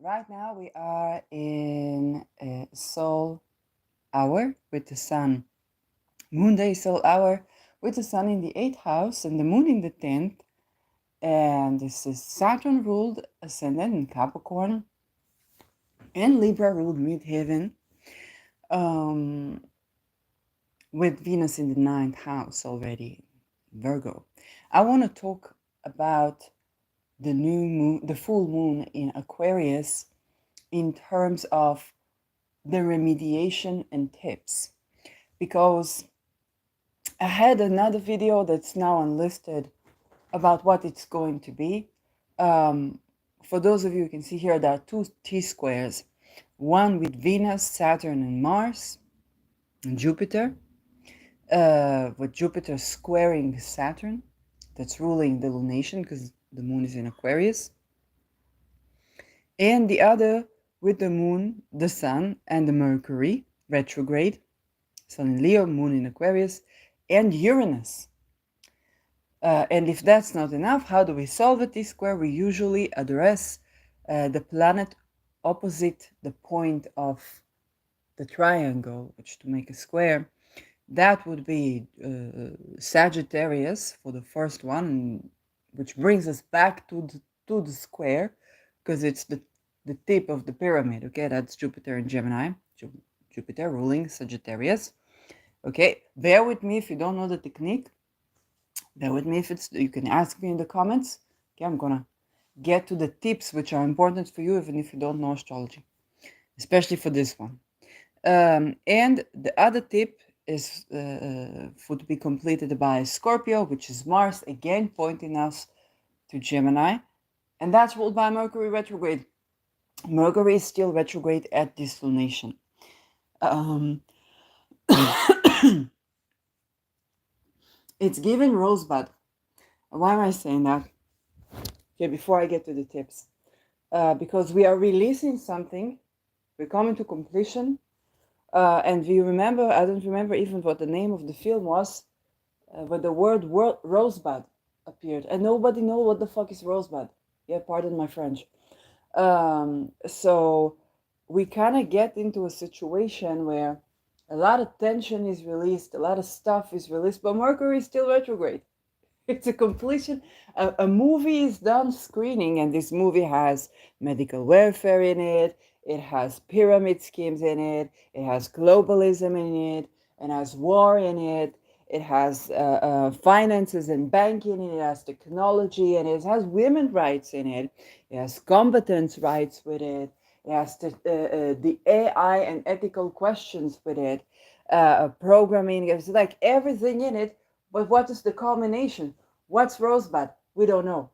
right now we are in a soul hour with the sun. Moon day soul hour with the sun in the 8th house and the moon in the 10th. And this is Saturn ruled ascendant in Capricorn and Libra ruled midheaven, um, with Venus in the 9th house already, Virgo. I want to talk about the new moon, the full moon in Aquarius in terms of the remediation and tips, because I had another video that's now unlisted about what it's going to be. For those of you who can see here, there are two T-squares, one with Venus, Saturn, and Mars, and Jupiter, with Jupiter squaring Saturn, that's ruling the lunation because the moon is in Aquarius, and the other with the moon, the sun, and the Mercury retrograde, Sun in Leo, moon in Aquarius, and Uranus. And if that's not enough, how do we solve a T-square? We usually address the planet opposite the point of the triangle, which to make a square, that would be Sagittarius for the first one, which brings us back to the square, because it's the tip of the pyramid. Okay, that's Jupiter in Gemini, Jupiter ruling Sagittarius. Okay, bear with me if you don't know the technique. Bear with me if it's, you can ask me in the comments. Okay, I'm gonna get to the tips which are important for you, even if you don't know astrology, especially for this one. And the other tip is to be completed by Scorpio, which is Mars, again pointing us to Gemini, and that's ruled by Mercury retrograde. Mercury is still retrograde at this lunation. Um, it's giving rosebud. Why am I saying that? Okay, before I get to the tips. Because we are releasing something, we're coming to completion, and we remember, I don't remember even what the name of the film was, but the word rosebud appeared, and nobody know what the fuck is rosebud. Yeah, pardon my French. So we kind of get into a situation where a lot of tension is released, a lot of stuff is released, but Mercury is still retrograde. It's a completion. A movie is done screening, and this movie has medical welfare in it. It has pyramid schemes in it. It has globalism in it. It has war in it. It has finances and banking. It has technology, and it has women rights in it. It has competence rights with it. It has the AI and ethical questions with it. Programming. It's like everything in it. But what is the culmination? What's rosebud? We don't know.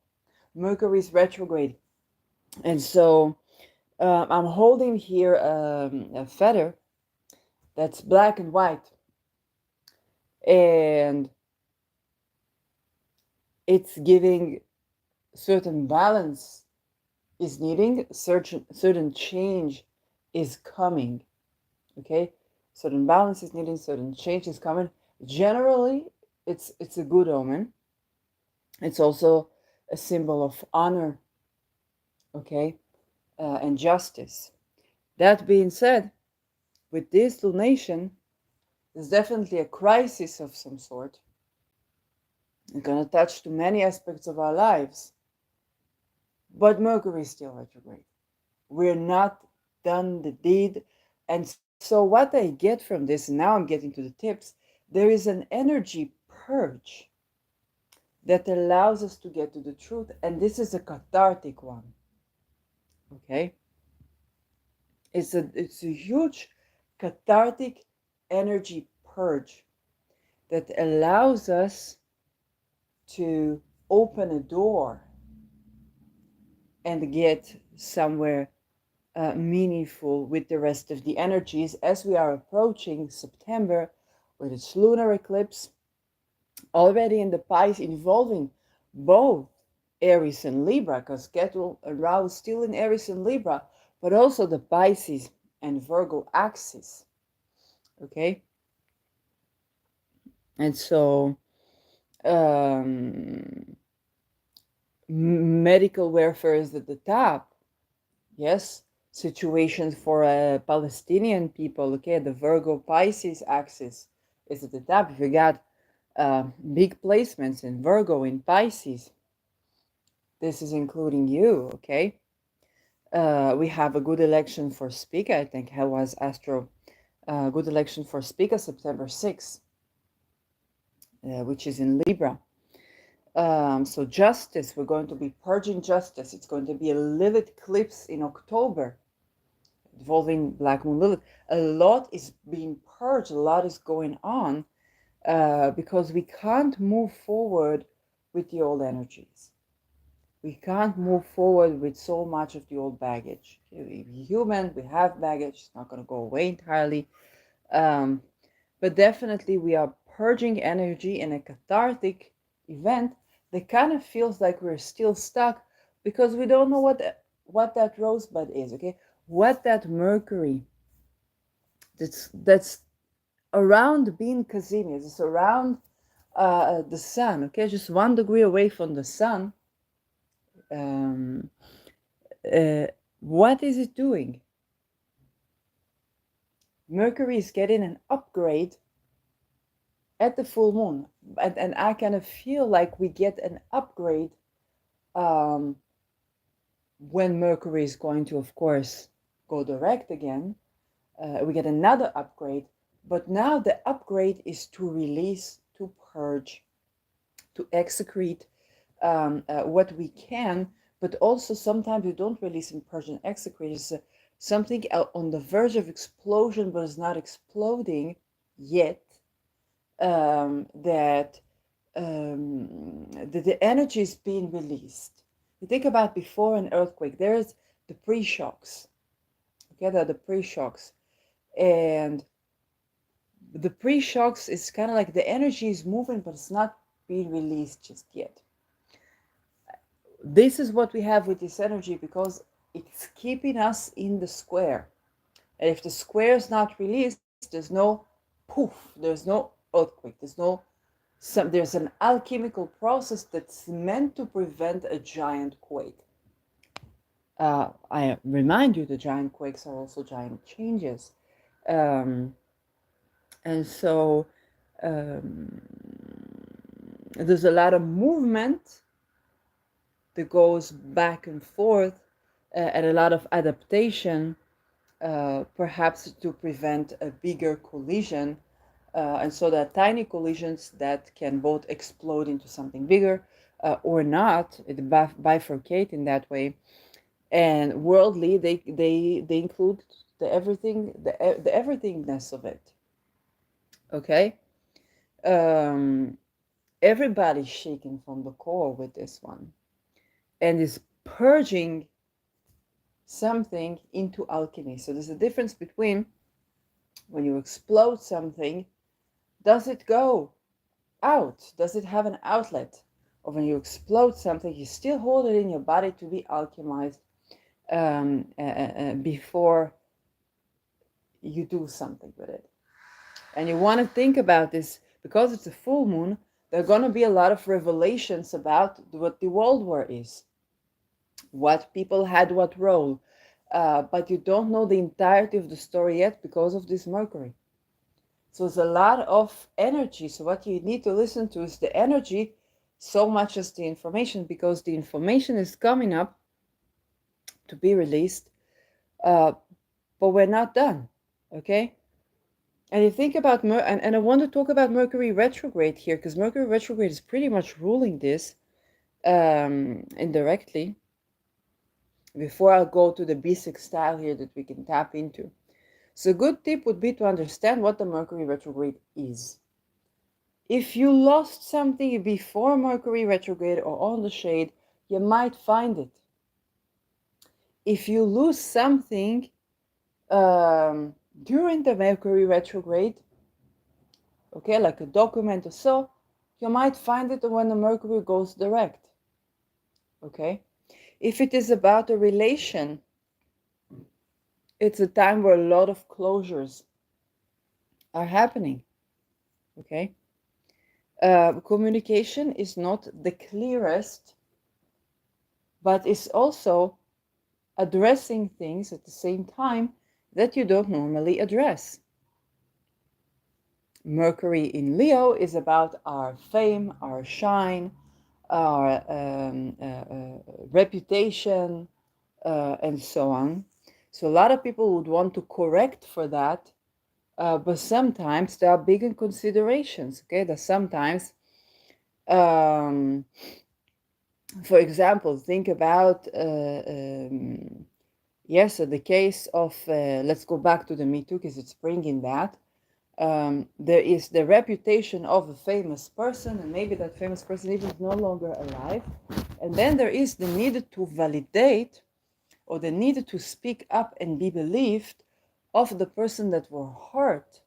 Mercury is retrograde. And so I'm holding here a feather that's black and white. And it's giving certain balance is needing, certain change is coming. Okay? Certain balance is needing, certain change is coming. Generally, it's a good omen. It's also a symbol of honor, okay, and justice. That being said, with this lunation, there's definitely a crisis of some sort. It's going to touch to many aspects of our lives. But Mercury is still retrograde. We're not done the deed. And so what I get from this, and now I'm getting to the tips, there is an energy purge that allows us to get to the truth. And this is a cathartic one. Okay? It's a huge cathartic energy purge that allows us to open a door and get somewhere meaningful with the rest of the energies as we are approaching September with its lunar eclipse already in the Pisces, involving both Aries and Libra, because Ketu and Rahu is still in Aries and Libra, but also the Pisces and Virgo axis. Okay? And so medical welfare is at the top, Yes, situations for Palestinian people. Okay, the Virgo Pisces axis is at the top. If you got big placements in Virgo in Pisces, this is including you. Okay, we have a good election for Spica. I think how was Astro good election for Spica September 6th, which is in Libra. So justice, we're going to be purging justice. It's going to be a Lilith eclipse in October involving Black Moon Lilith. A lot is being purged, a lot is going on because we can't move forward with the old energies. We can't move forward with so much of the old baggage. We're human, we have baggage, it's not going to go away entirely. Um, but definitely, we are purging energy in a cathartic event that kind of feels like we're still stuck because we don't know what that rosebud is, okay? What that Mercury that's around being Casimir, it's around the sun, okay? Just 1 degree away from the sun. Um, uh, what is it doing? Mercury is getting an upgrade at the full moon, and I kind of feel like we get an upgrade um, when Mercury is going to, of course, go direct again. We get another upgrade, but now the upgrade is to release, to purge, to excrete what we can, but also sometimes you don't release and purge and excrete. It's something on the verge of explosion, but it's not exploding yet. That the energy is being released. You think about before an earthquake, there's the pre-shocks. Okay, there are the pre-shocks. And the pre-shocks is kind of like the energy is moving, but it's not being released just yet. This is what we have with this energy because it's keeping us in the square. And if the square is not released, there's no poof, there's no earthquake, there's an alchemical process that's meant to prevent a giant quake. I remind you, the giant quakes are also giant changes. Um, and so there's a lot of movement that goes back and forth and a lot of adaptation, perhaps to prevent a bigger collision. And so there are tiny collisions that can both explode into something bigger or not. It bifurcate in that way. And worldly, they include the everything, the everythingness of it. Okay, everybody's shaking from the core with this one, and is purging something into alchemy. So there's a difference between when you explode something, does it go out? Does it have an outlet? Or when you explode something, you still hold it in your body to be alchemized before you do something with it. And you want to think about this because it's a full moon. There are going to be a lot of revelations about what the World War is, what people had what role, but you don't know the entirety of the story yet because of this Mercury. So it's a lot of energy. So what you need to listen to is the energy so much as the information, because the information is coming up to be released, but we're not done, okay? And you think about, and I want to talk about Mercury retrograde here, because Mercury retrograde is pretty much ruling this indirectly. Before I'll go to the basic style here that we can tap into. So a good tip would be to understand what the Mercury retrograde is. If you lost something before Mercury retrograde or on the shade, you might find it. If you lose something during the Mercury retrograde, okay, like a document or so, you might find it when the Mercury goes direct. Okay? If it is about a relation, it's a time where a lot of closures are happening. Okay? Communication is not the clearest, but is also addressing things at the same time that you don't normally address. Mercury in Leo is about our fame, our shine, our reputation, and so on. So a lot of people would want to correct for that, but sometimes there are bigger considerations. Okay, that sometimes, um, for example, think about yes, so the case of let's go back to the Me Too because it's bringing that. There is the reputation of a famous person, and maybe that famous person even is no longer alive. And then there is the need to validate or the need to speak up and be believed of the person that were hurt.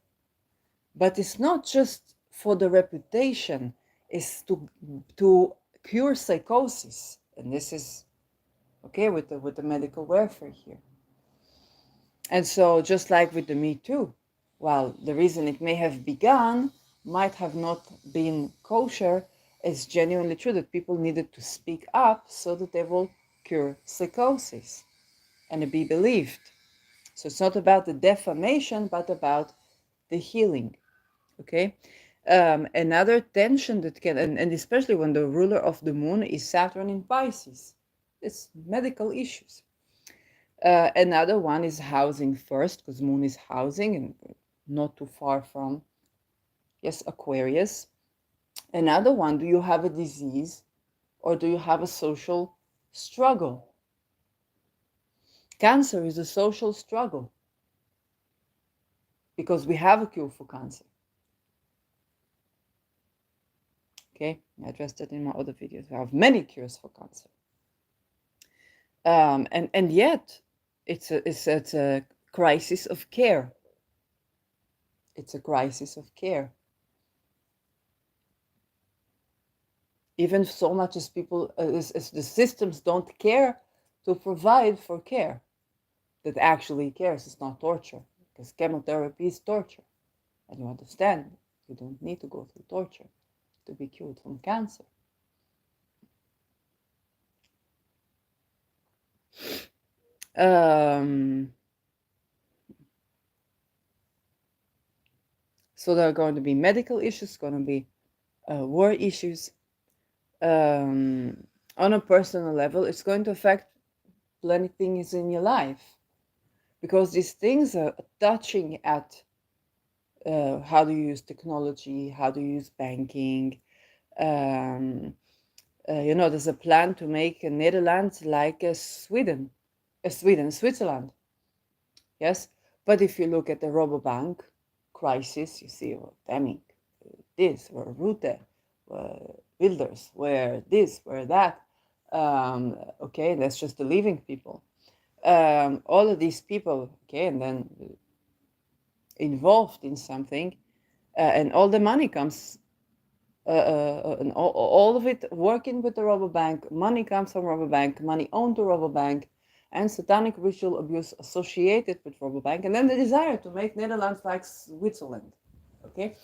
But it's not just for the reputation, it's to cure psychosis. And this is okay with the medical welfare here. And so just like with the Me Too, well, the reason it may have begun might have not been kosher, it's genuinely true that people needed to speak up so that they will cure psychosis and be believed. So it's not about the defamation, but about the healing. Okay. Another tension that can, and especially when the ruler of the moon is Saturn in Pisces, it's medical issues. Another one is housing first, because moon is housing and not too far from, yes, Aquarius. Another one, do you have a disease or do you have a social struggle? Cancer is a social struggle because we have a cure for cancer. Okay, I addressed that in my other videos. We have many cures for cancer. And yet, it's a crisis of care. It's a crisis of care. Even so much as people, as the systems don't care to provide for care that actually cares. It's not torture, because chemotherapy is torture. And you understand, you don't need to go through torture to be cured from cancer. So there are going to be medical issues, going to be war issues. On a personal level, it's going to affect plenty things in your life, because these things are touching at how do you use technology, how do you use banking. There's a plan to make Netherlands like Switzerland. Yes, but if you look at the Rabobank crisis, you see, well, Deming, this, or Rutte, Wilders, where this, where that. Okay, that's just the leaving people. All of these people, okay, and then involved in something, and all the money comes, and all of it working with the Rabobank. Money comes from Rabobank, money owned to Rabobank, and satanic ritual abuse associated with Rabobank, and then the desire to make Netherlands like Switzerland. Okay,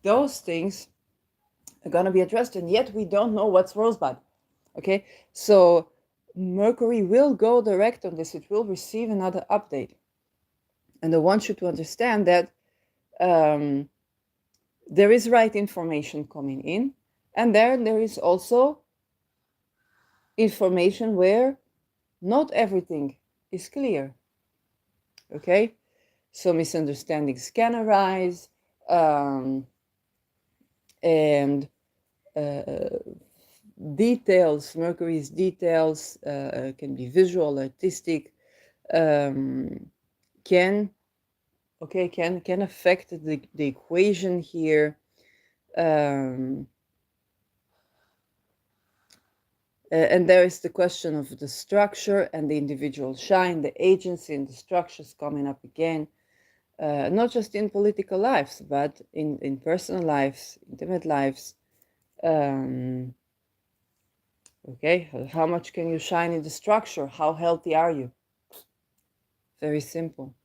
those things are going to be addressed, and yet we don't know what's Rosebud. Okay, so Mercury will go direct on this. It will receive another update. And I want you to understand that there is right information coming in, and there is also information where not everything is clear. Okay, so misunderstandings can arise, and details, Mercury's details, can be visual, artistic, can affect the equation here. And there is the question of the structure and the individual shine, the agency and the structures coming up again, not just in political lives, but in personal lives, intimate lives. Okay, how much can you shine in the structure? How healthy are you? Very simple.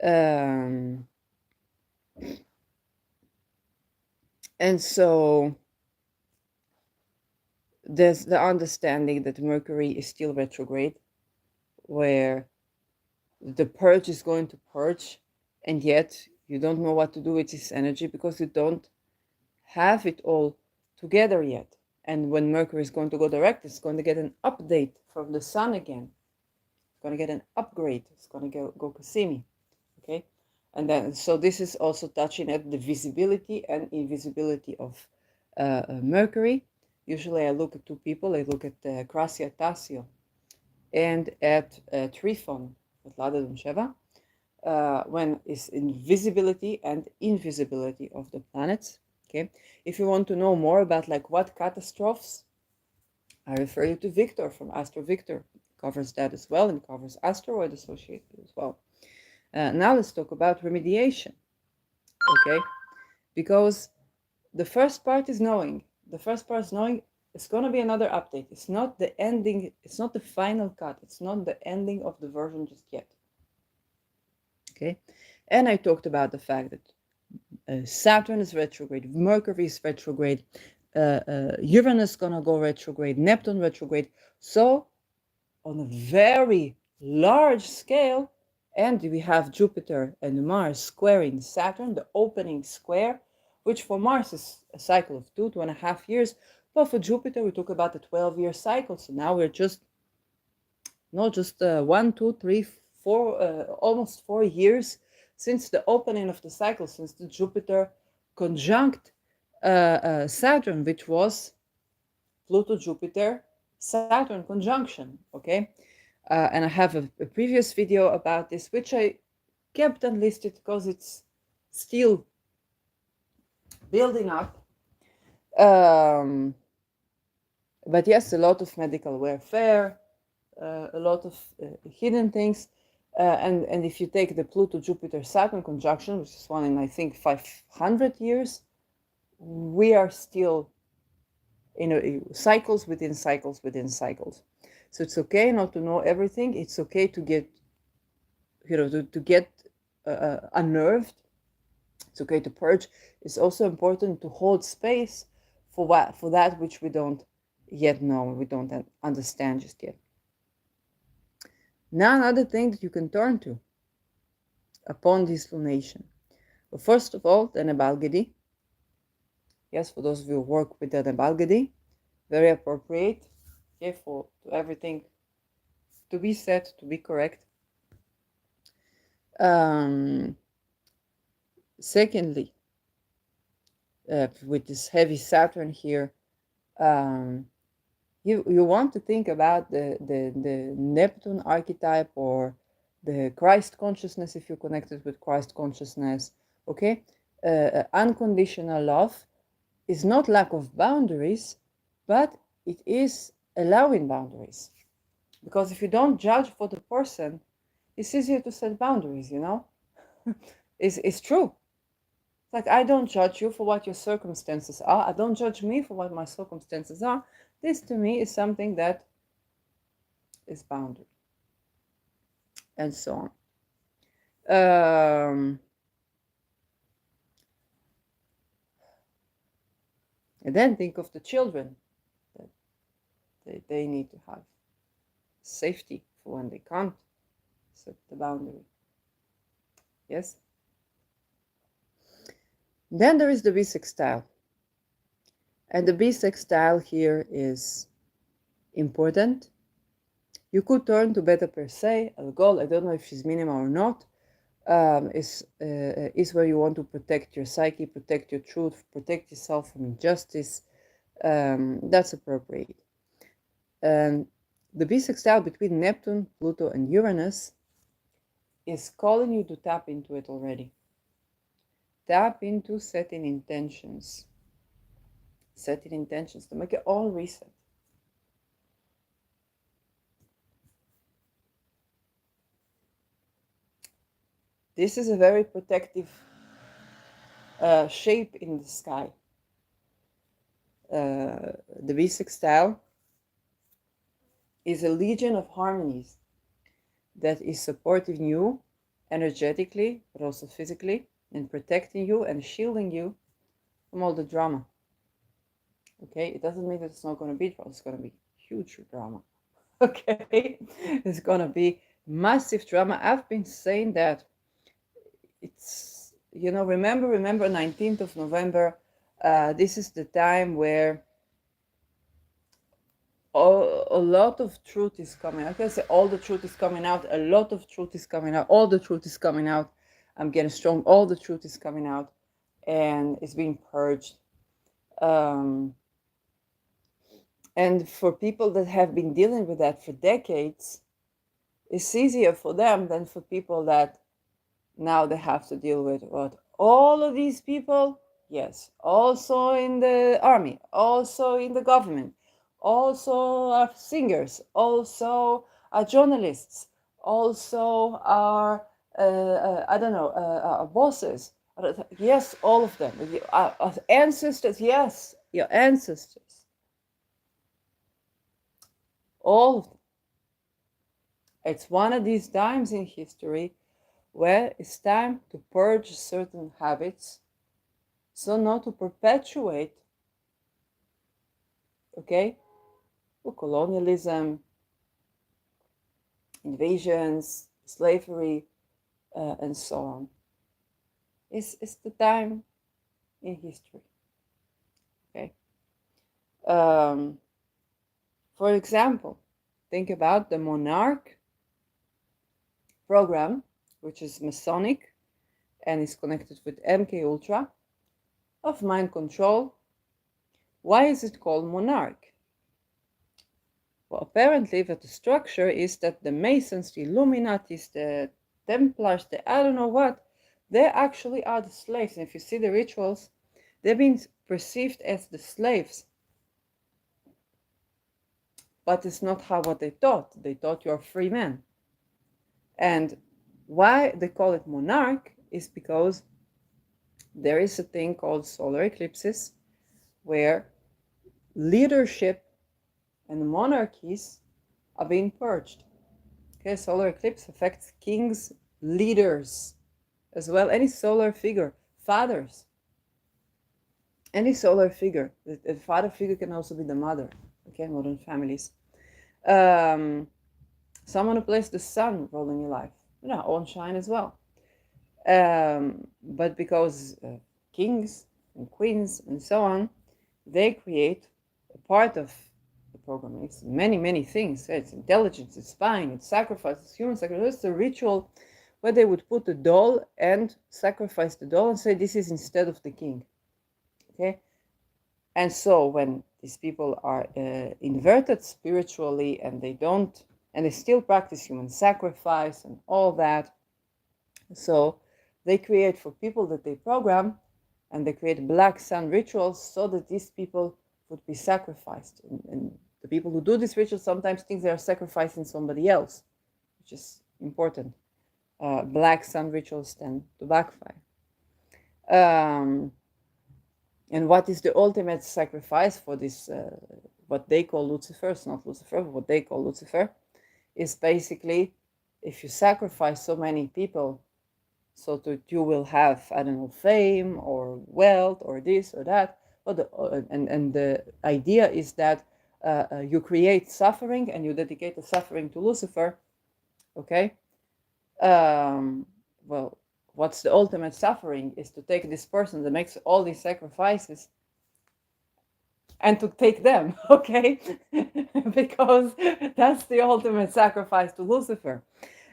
And so there's the understanding that Mercury is still retrograde, where the purge is going to purge, and yet you don't know what to do with this energy because you don't have it all together yet. And when Mercury is going to go direct, it's going to get an update from the sun again. It's going to get an upgrade. It's going to go Cassini. Okay? And then, so this is also touching at the visibility and invisibility of Mercury. Usually I look at two people. I look at Crassia Tassio and at Trifon, at Ladadun Sheva, when is invisibility and invisibility of the planets. Okay, if you want to know more about like what catastrophes, I refer you to Victor from Astro Victor. Covers that as well and covers asteroid associated as well. Now let's talk about remediation. Okay, because the first part is knowing. The first part is knowing it's going to be another update. It's not the ending. It's not the final cut. It's not the ending of the version just yet. Okay, and I talked about the fact that Saturn is retrograde, Mercury is retrograde, Uranus is gonna go retrograde, Neptune retrograde. So on a very large scale, and we have Jupiter and Mars squaring Saturn, the opening square, which for Mars is a cycle of 2.5 years, but for Jupiter we talk about the 12-year cycle. So now we're just not just 1, 2, 3, 4, almost 4 years since the opening of the cycle, since the Jupiter conjunct Saturn, which was Pluto, Jupiter, Saturn conjunction. Okay, and I have a previous video about this, which I kept unlisted because it's still building up. But yes, a lot of medical warfare, a lot of hidden things. And if you take the Pluto, Jupiter, Saturn conjunction, which is one in, I think, 500 years, we are still in cycles within cycles within cycles. So it's okay not to know everything. It's okay to get, to get unnerved. It's okay to purge. It's also important to hold space for that which we don't yet know, we don't understand just yet. Now another thing that you can turn to upon this lunation. Well, first of all, the Nebalgedi. Yes, for those of you who work with the Nebalgedi, very appropriate, okay, for everything to be set, to be correct. Secondly, with this heavy Saturn here, you want to think about the Neptune archetype or the Christ consciousness if you're connected with Christ consciousness. Okay, unconditional love is not lack of boundaries, but it is allowing boundaries. Because if you don't judge for the person, it's easier to set boundaries, it's true. Like, I don't judge you for what your circumstances are. I don't judge me for what my circumstances are. This to me is something that is boundary. And so on. And then think of the children. That they need to have safety for when they can't set the boundary. Yes? Then there is the bisextile. And the bisextile here is important. You could turn to Beta Persei, Algol, I don't know if she's minima or not, is where you want to protect your psyche, protect your truth, protect yourself from injustice. That's appropriate. And the bisextile between Neptune, Pluto, and Uranus is calling you to tap into it already. Tap into setting intentions. Setting intentions to make your own reset. This is a very protective shape in the sky. The bisextile is a legion of harmonies that is supporting you energetically, but also physically, and protecting you and shielding you from all the drama. Okay, it doesn't mean that it's not going to be drama. It's going to be huge drama. Okay, it's gonna be massive drama. I've been saying that. It's, remember 19th of November. This is the time where a lot of truth is coming out. I can say all the truth is coming out. A lot of truth is coming out. All the truth is coming out. I'm getting strong. All the truth is coming out, and it's being purged. Um, and for people that have been dealing with that for decades, it's easier for them than for people that now they have to deal with what all of these people. Yes, also in the army, also in the government, also are singers, also are journalists, also are I don't know, are bosses. Yes, all of them. Our ancestors. Yes, your ancestors, all of them. It's one of these times in history where it's time to purge certain habits, so not to perpetuate, okay, colonialism, invasions, slavery, and so on. It's the time in history, okay. Um, for example, think about the monarch program, which is Masonic and is connected with MK Ultra, of mind control. Why is it called monarch? Well, apparently that the structure is that the Masons, the Illuminatis, the Templars, the I don't know what, they actually are the slaves. And if you see the rituals, they're being perceived as the slaves. But it's not how what they taught. They taught you're free men. And why they call it monarch is because there is a thing called solar eclipses where leadership and monarchies are being purged. Okay, solar eclipse affects kings, leaders, as well. Any solar figure, fathers, any solar figure. The father figure can also be the mother. Okay, modern families. Someone who plays the sun role in your life, own shine as well. But because kings and queens and so on, they create a part of the program. It's many, many things. It's intelligence, it's spying, it's sacrifice, it's human sacrifice. It's a ritual where they would put a doll and sacrifice the doll and say, this is instead of the king. Okay? And so when these people are inverted spiritually and they still practice human sacrifice and all that, so they create for people that they program, and they create black sun rituals so that these people would be sacrificed. And the people who do these rituals sometimes think they are sacrificing somebody else, which is important. Black sun rituals tend to backfire. And what is the ultimate sacrifice for this, what they call Lucifer? It's not Lucifer, but what they call Lucifer is basically, if you sacrifice so many people so that you will have, I don't know, fame or wealth or this or that. But the idea is that you create suffering and you dedicate the suffering to Lucifer. Okay. Well, what's the ultimate suffering is to take this person that makes all these sacrifices and to take them, okay? Because that's the ultimate sacrifice to Lucifer.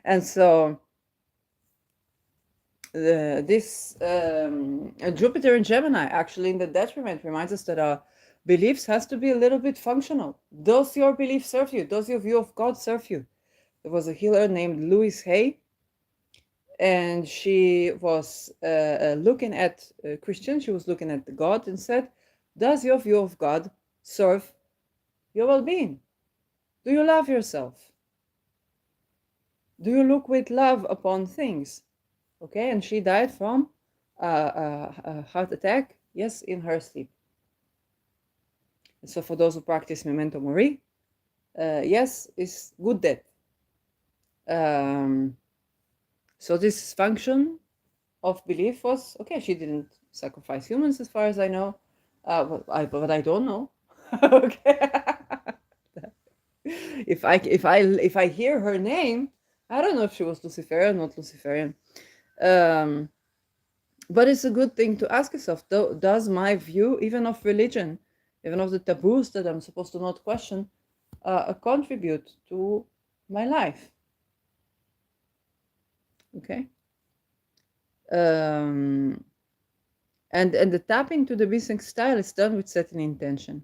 And so this Jupiter in Gemini, actually in the detriment, reminds us that our beliefs has to be a little bit functional. Does your belief serve you? Does your view of God serve you? There was a healer named Louise Hay, and she was looking at Christians. She was looking at God and said, does your view of God serve your well-being? Do you love yourself? Do you look with love upon things? Okay, and she died from a heart attack, yes, in her sleep. So for those who practice memento mori, yes, it's good death. So this function of belief was, okay, she didn't sacrifice humans as far as I know, but I don't know. Okay. If I hear her name, I don't know if she was Luciferian or not Luciferian. But it's a good thing to ask yourself, does my view, even of religion, even of the taboos that I'm supposed to not question, contribute to my life? Okay. And the tapping to the Bising style is done with setting intention.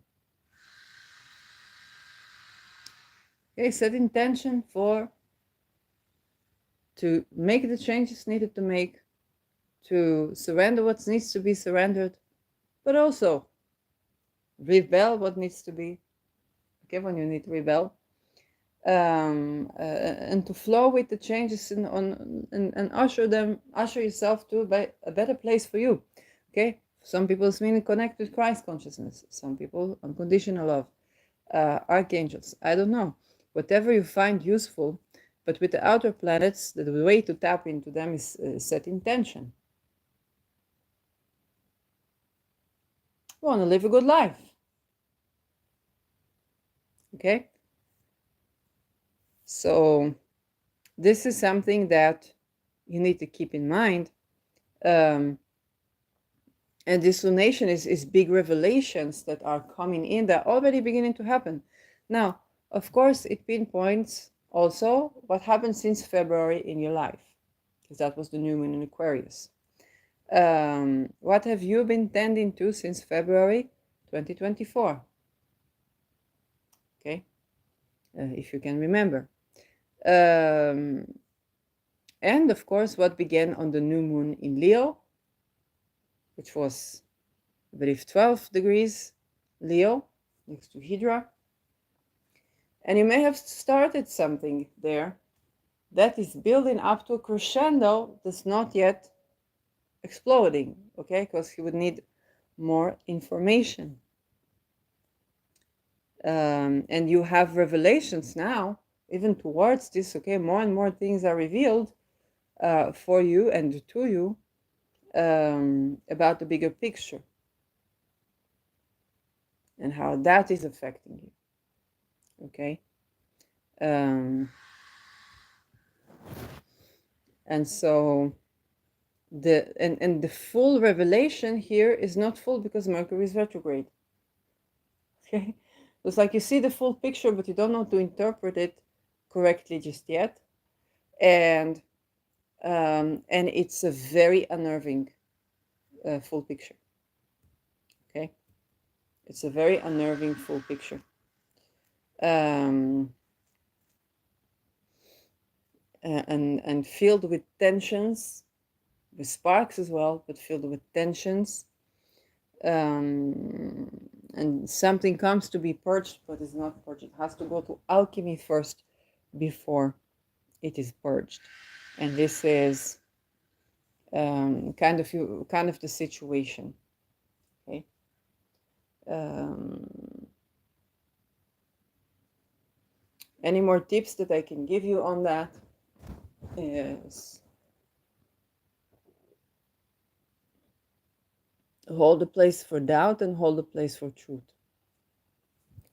Okay, set intention to make the changes needed to make, to surrender what needs to be surrendered, but also rebel what needs to be. Okay, when you need to rebel, and to flow with the changes and usher yourself to a better place for you. Okay, some people's meaning connect with Christ consciousness. Some people unconditional love, archangels. I don't know. Whatever you find useful, but with the outer planets, the way to tap into them is set intention. You want to live a good life. Okay? So this is something that you need to keep in mind. And this lunation is big revelations that are coming in, that are already beginning to happen. Now, of course, it pinpoints also what happened since February in your life, because that was the new moon in Aquarius. What have you been tending to since February 2024? Okay, if you can remember. And of course, what began on the new moon in Leo, which was, I believe, 12 degrees Leo, next to Hydra. And you may have started something there that is building up to a crescendo that's not yet exploding, okay? Because you would need more information. And you have revelations now, even towards this, okay? More and more things are revealed for you and to you about the bigger picture and how that is affecting you, okay? And so the full revelation here is not full because Mercury is retrograde. Okay, so it's like you see the full picture, but you don't know how to interpret it correctly just yet, and it's a very unnerving full picture. Okay, it's a very unnerving full picture. And filled with tensions, with sparks as well, but filled with tensions. And something comes to be purged, but is not purged. It has to go to alchemy first before it is purged. And this is kind of the situation. Okay. Any more tips that I can give you on that is hold a place for doubt and hold a place for truth.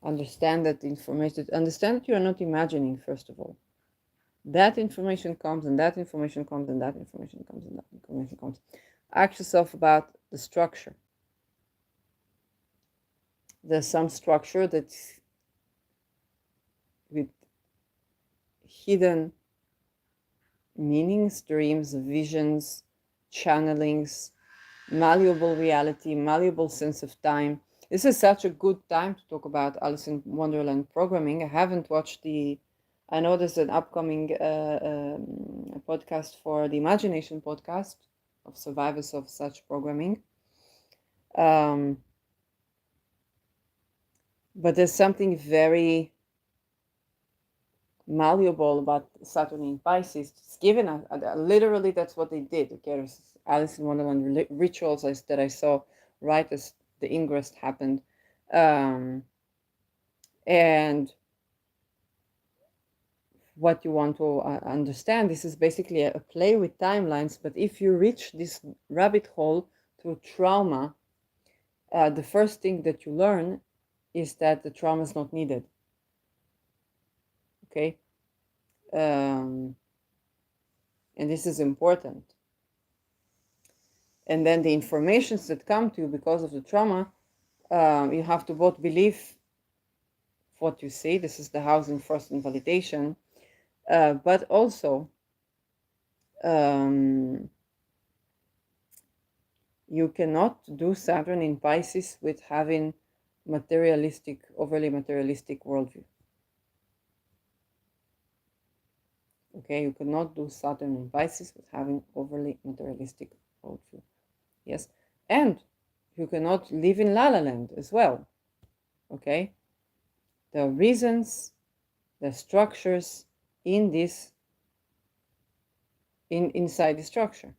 Understand that information, understand that you are not imagining, first of all. That information comes, and that information comes, and that information comes, and that information comes. Ask yourself about the structure. There's some structure that's with hidden meanings, dreams, visions, channelings, malleable reality, malleable sense of time. This is such a good time to talk about Alice in Wonderland programming. I haven't watched I know there's an upcoming podcast for the Imagination podcast of survivors of such programming. But there's something very malleable about Saturn in Pisces. It's given literally that's what they did. Okay, there's Alice in Wonderland rituals that I saw right as the ingress happened, and what you want to understand, this is basically a play with timelines. But if you reach this rabbit hole through trauma, the first thing that you learn is that the trauma is not needed. Okay, and this is important. And then the informations that come to you because of the trauma, you have to both believe what you see. This is the housing first invalidation, but also you cannot do Saturn in Pisces with having materialistic, overly materialistic worldview. Okay, you cannot do Saturn in Pisces with having overly materialistic worldview. Yes, and you cannot live in La La Land as well. Okay, the reasons, the structures in this, inside the structure.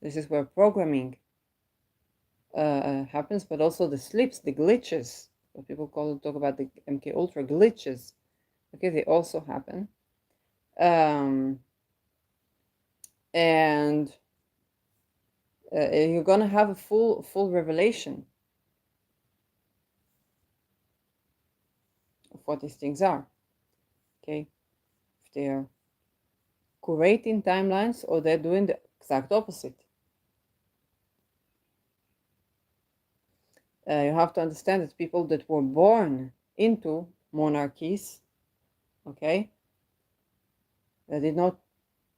This is where programming happens, but also the slips, the glitches. What people talk about the MK Ultra glitches. Okay, they also happen, and you're gonna have a full revelation of what these things are. Okay, if they are curating timelines or they're doing the exact opposite. You have to understand that people that were born into monarchies, okay, they did not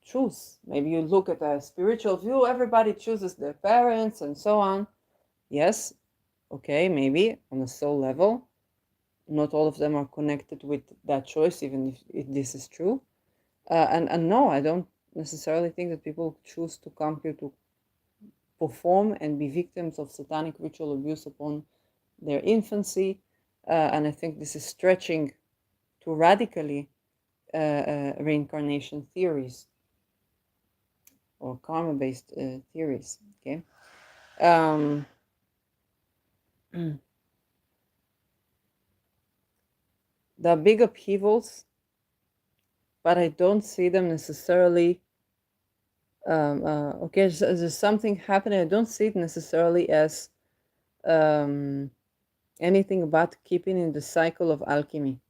choose. Maybe you look at a spiritual view, everybody chooses their parents and so on. Yes, okay, maybe on a soul level. Not all of them are connected with that choice, even if this is true. And no, I don't necessarily think that people choose to come here to perform and be victims of satanic ritual abuse upon their infancy. And I think this is stretching too radically reincarnation theories or karma-based theories. Okay. There are big upheavals, but I don't see them necessarily. Okay, there's something happening. I don't see it necessarily as anything about keeping in the cycle of alchemy.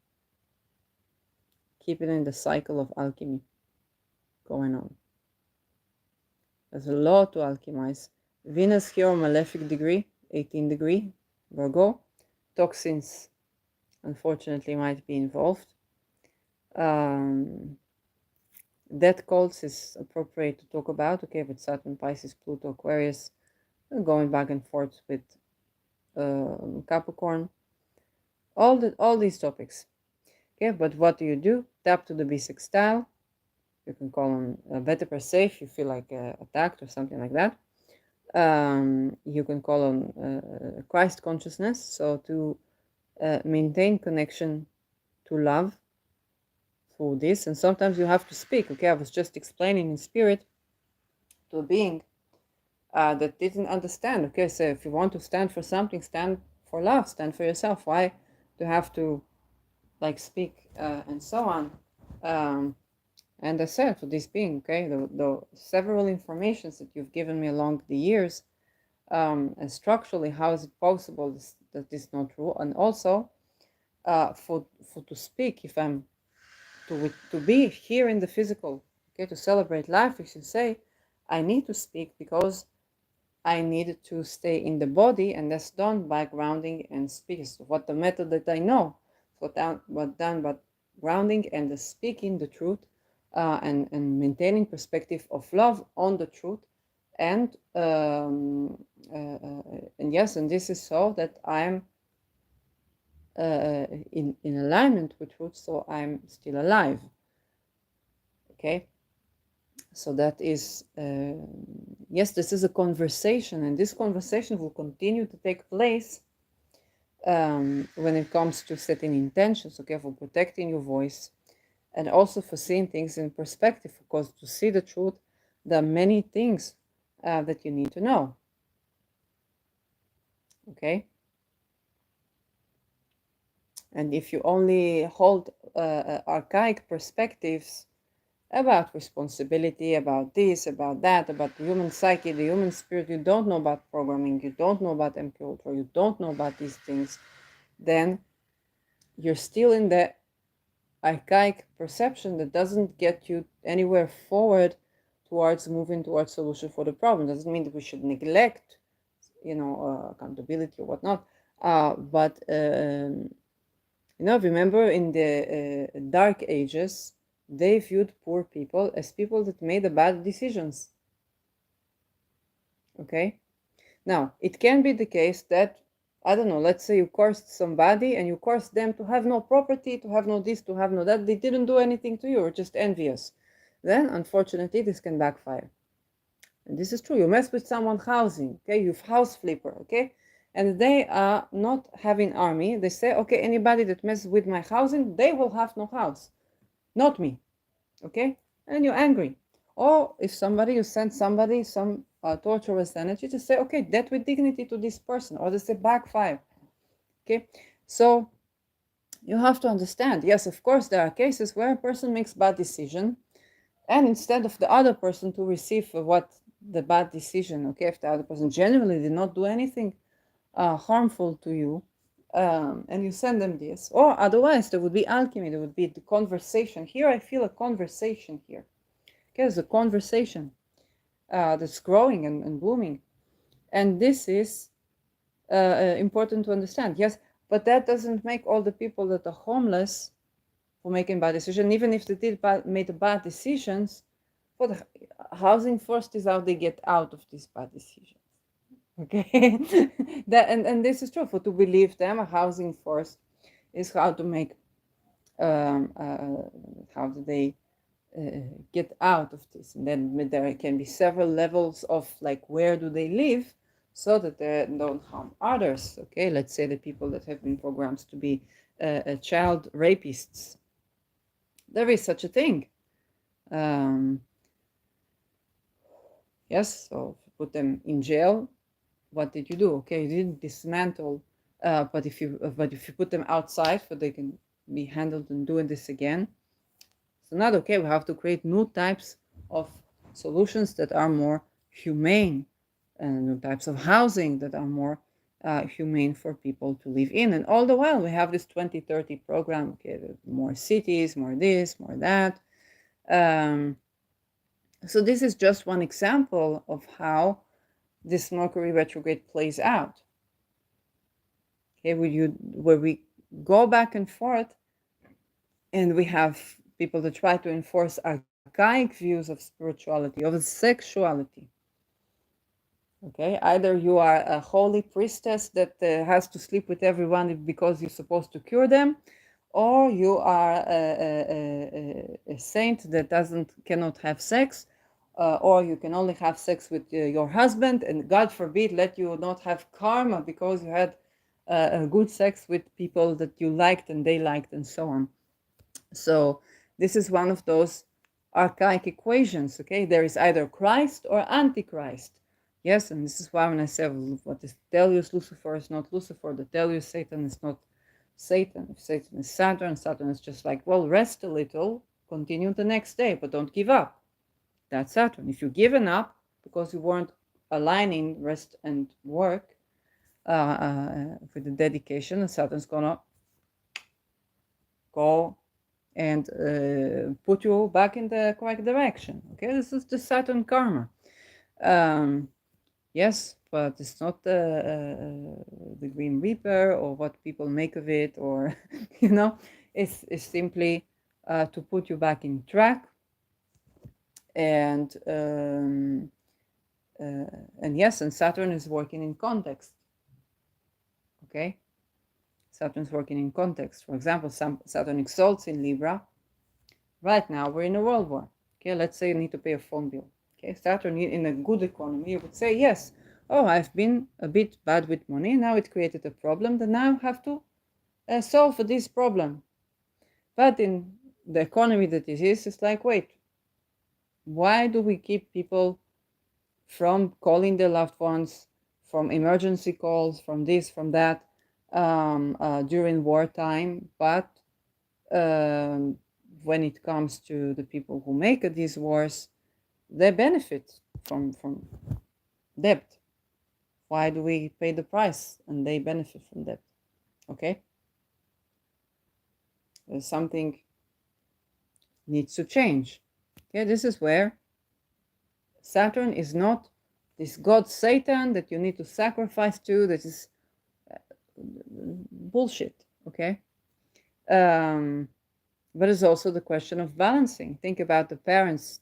Keeping in the cycle of alchemy going on. There's a lot to alchemize. Venus here on malefic degree, 18 degree, Virgo. Toxins, unfortunately, might be involved. Death cults is appropriate to talk about. Okay, with Saturn, Pisces, Pluto, Aquarius, going back and forth with Capricorn. All these topics. Okay, but what do? Tap to the bisextile. You can call on better per se if you feel like attacked or something like that. You can call on Christ consciousness, so to maintain connection to love through this. And sometimes you have to speak. Okay, I was just explaining in spirit to a being that didn't understand. Okay, so if you want to stand for something, stand for love, stand for yourself. Why do you have to like speak and so on? And I said for this being, okay, the several informations that you've given me along the years, and structurally, how is it possible that this is not true? And also, for to speak, if I'm to be here in the physical, okay, to celebrate life, we should say, I need to speak because I need to stay in the body, and that's done by grounding and speaking. So what the method that I know, what done but grounding and the speaking the truth, and maintaining perspective of love on the truth, and yes, and this is so that I'm in alignment with truth, so I'm still alive. Okay, so that is yes, this is a conversation, and this conversation will continue to take place when it comes to setting intentions, okay, for protecting your voice, and also for seeing things in perspective, because to see the truth, there are many things that you need to know. Okay, and if you only hold archaic perspectives about responsibility, about this, about that, about the human psyche, the human spirit, you don't know about programming, you don't know about MK Ultra, you don't know about these things, then you're still in the archaic perception that doesn't get you anywhere forward towards moving towards solution for the problem. Doesn't mean that we should neglect, accountability or whatnot. But remember in the Dark Ages, they viewed poor people as people that made bad decisions. Okay? Now, it can be the case that, I don't know, let's say you cursed somebody and you cursed them to have no property, to have no this, to have no that. They didn't do anything to you, you're just envious. Then, unfortunately, this can backfire. And this is true. You mess with someone's housing, okay? You've house flipper, okay? And they are not having army. They say, okay, anybody that messes with my housing, they will have no house, not me, okay? And you're angry. Or if you send somebody some torturous energy to say, okay, death with dignity to this person, or they say backfire, okay? So you have to understand, yes, of course, there are cases where a person makes bad decision, and instead of the other person to receive what the bad decision, okay, if the other person genuinely did not do anything harmful to you, and you send them this, or otherwise there would be alchemy, there would be the conversation. Here I feel a conversation here. Okay, there's a conversation that's growing and blooming, and this is important to understand. Yes, but that doesn't make all the people that are homeless for making bad decisions, even if they made bad decisions. For the housing first is how they get out of these bad decisions. Okay, and this is true. For to believe them, a housing first is how to make how do they get out of this, and then there can be several levels of like where do they live so that they don't harm others. Okay, let's say the people that have been programmed to be child rapists. There is such a thing. Yes, so if you put them in jail, what did you do? Okay, you didn't dismantle, but if you put them outside so they can be handled and doing this again, so not okay. We have to create new types of solutions that are more humane, and new types of housing that are more humane for people to live in. And all the while, we have this 2030 program. Okay, more cities, more this, more that. So this is just one example of how this Mercury retrograde plays out. Okay, where we go back and forth, and we have people that try to enforce archaic views of spirituality, of sexuality. Okay, either you are a holy priestess that has to sleep with everyone because you're supposed to cure them, or you are a saint that cannot have sex, or you can only have sex with your husband, and God forbid, let you not have karma because you had good sex with people that you liked and they liked, and so on. So this is one of those archaic equations. Okay, there is either Christ or Antichrist. Yes, and this is why when I say what is Tellus, Lucifer is not Lucifer, the Tellus, Satan is not Satan. If Satan is Saturn, Saturn is just like, well, rest a little, continue the next day, but don't give up. That's Saturn. If you've given up because you weren't aligning rest and work with the dedication, Saturn's gonna go and put you back in the correct direction. Okay, this is the Saturn karma. Yes, but it's not the Green Reaper or what people make of it, or it's simply to put you back in track. And yes, and Saturn is working in context. Okay, Saturn's working in context. For example, Saturn exalts in Libra. Right now, we're in a world war. Okay, let's say you need to pay a phone bill. Okay, Saturn in a good economy, you would say, yes, oh, I've been a bit bad with money. Now it created a problem that now I have to solve this problem. But in the economy that it is, it's like, wait, why do we keep people from calling their loved ones, from emergency calls, from this, from that, during wartime, but when it comes to the people who make these wars, they benefit from debt. Why do we pay the price and they benefit from debt? Okay, there's something needs to change. Okay, this is where Saturn is not this god Satan that you need to sacrifice to. That is bullshit. Okay, but it's also the question of balancing. Think about the parents,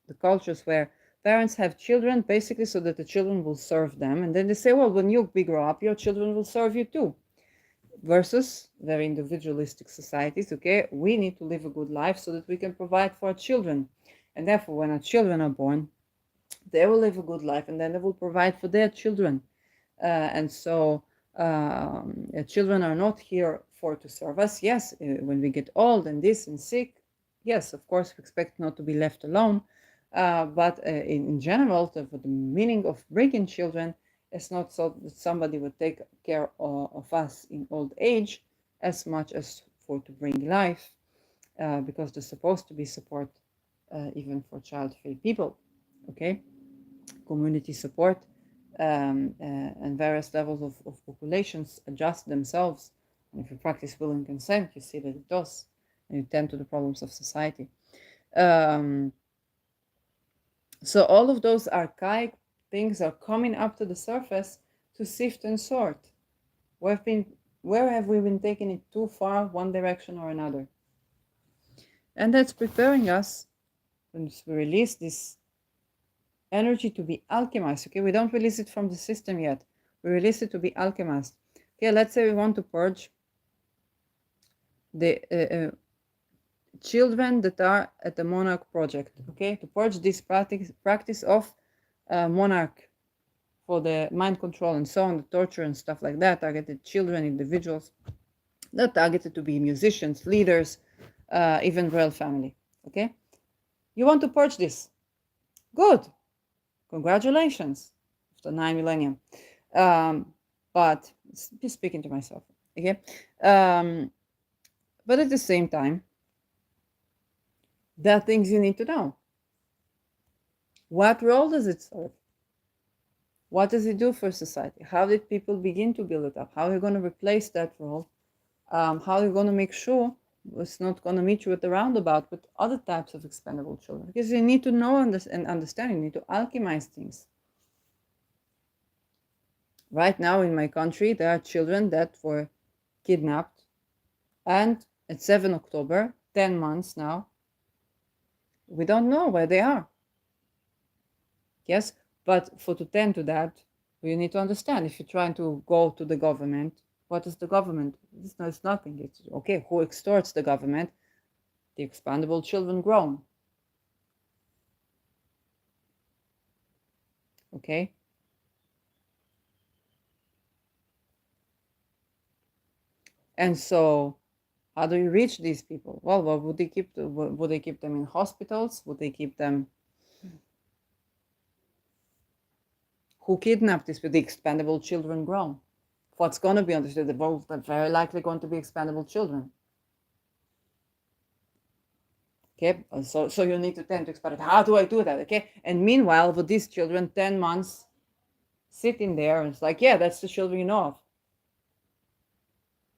the cultures where parents have children basically so that the children will serve them, and then they say, well, when you grow up, your children will serve you too. Versus very individualistic societies, okay, we need to live a good life so that we can provide for our children, and therefore when our children are born, they will live a good life, and then they will provide for their children. And so children are not here for to serve us. Yes, when we get old and this and sick, yes, of course, we expect not to be left alone. But in general, the meaning of bringing children is not so that somebody would take care of us in old age as much as for to bring life, because they're supposed to be support even for child-free people. Okay, community support, and various levels of populations adjust themselves. And if you practice will and consent, you see that it does, and you tend to the problems of society. So all of those archaic things are coming up to the surface to sift and sort. Where have we been taking it too far, one direction or another? And that's preparing us, once we release this energy to be alchemized. Okay, we don't release it from the system yet. We release it to be alchemized. Okay, let's say we want to purge the children that are at the monarch project. Okay, to purge this practice of monarch for the mind control and so on, the torture and stuff like that, targeted children, individuals, not targeted to be musicians, leaders, even royal family. Okay, you want to purge this. Good. Congratulations, after 9 millennium. But just speaking to myself, okay? But at the same time, there are things you need to know. What role does it serve? What does it do for society? How did people begin to build it up? How are you going to replace that role? How are you going to make sure it's not going to meet you at the roundabout with other types of expendable children? Because you need to know and understand, you need to alchemize things. Right now in my country, there are children that were kidnapped, and at 7 October, 10 months now, we don't know where they are. Yes, but for to tend to that, you need to understand, if you're trying to go to the government, what is the government? It's nothing. It's okay, who extorts the government? The expendable children grown. Okay? And so how do you reach these people? Well, would they keep them in hospitals? Would they keep them? Who kidnapped these with the expendable children grown? What's going to be understood? They're very likely going to be expendable children. Okay, so you need to tend to expand it. How do I do that? Okay, and meanwhile, with these children, 10 months sitting there, and it's like, yeah, that's the children you know of.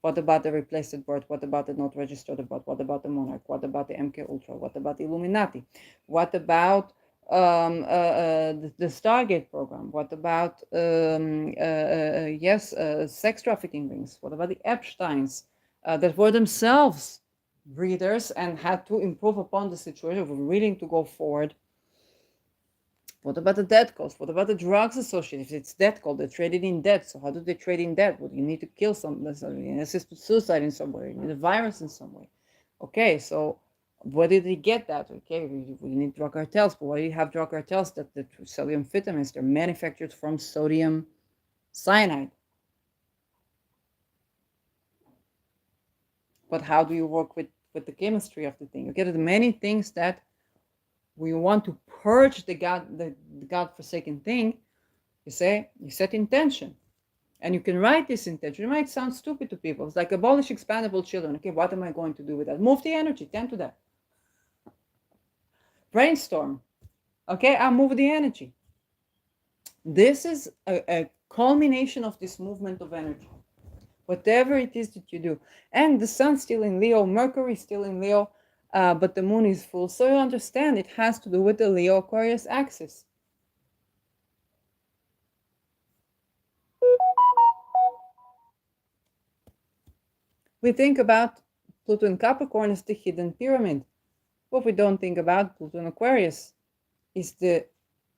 What about the replaced birth? What about the not registered birth? What about the monarch? What about the MK Ultra? What about the Illuminati? What about the Stargate program? What about sex trafficking rings? What about the Epsteins that were themselves breeders and had to improve upon the situation, were willing to go forward? What about the debt cost? What about the drugs associated? If it's debt cost, they're traded in debt. So how do they trade in debt? Well, you need to kill somebody, assisted suicide in some way, you need a virus in some way. Okay, so where did they get that? Okay, we need drug cartels, but why do you have drug cartels that sell amphetamines? They're manufactured from sodium cyanide. But how do you work with the chemistry of the thing? Okay, there are many things that we want to purge the God-forsaken thing. You set intention, and you can write this intention. It might sound stupid to people. It's like abolish expandable children. Okay, what am I going to do with that? Move the energy, tend to that. Brainstorm. Okay, I'll move the energy. This is a culmination of this movement of energy. Whatever it is that you do. And the sun's still in Leo, Mercury still in Leo. but the moon is full. So you understand it has to do with the Leo Aquarius axis. We think about Pluto in Capricorn as the hidden pyramid. What we don't think about Pluto in Aquarius is the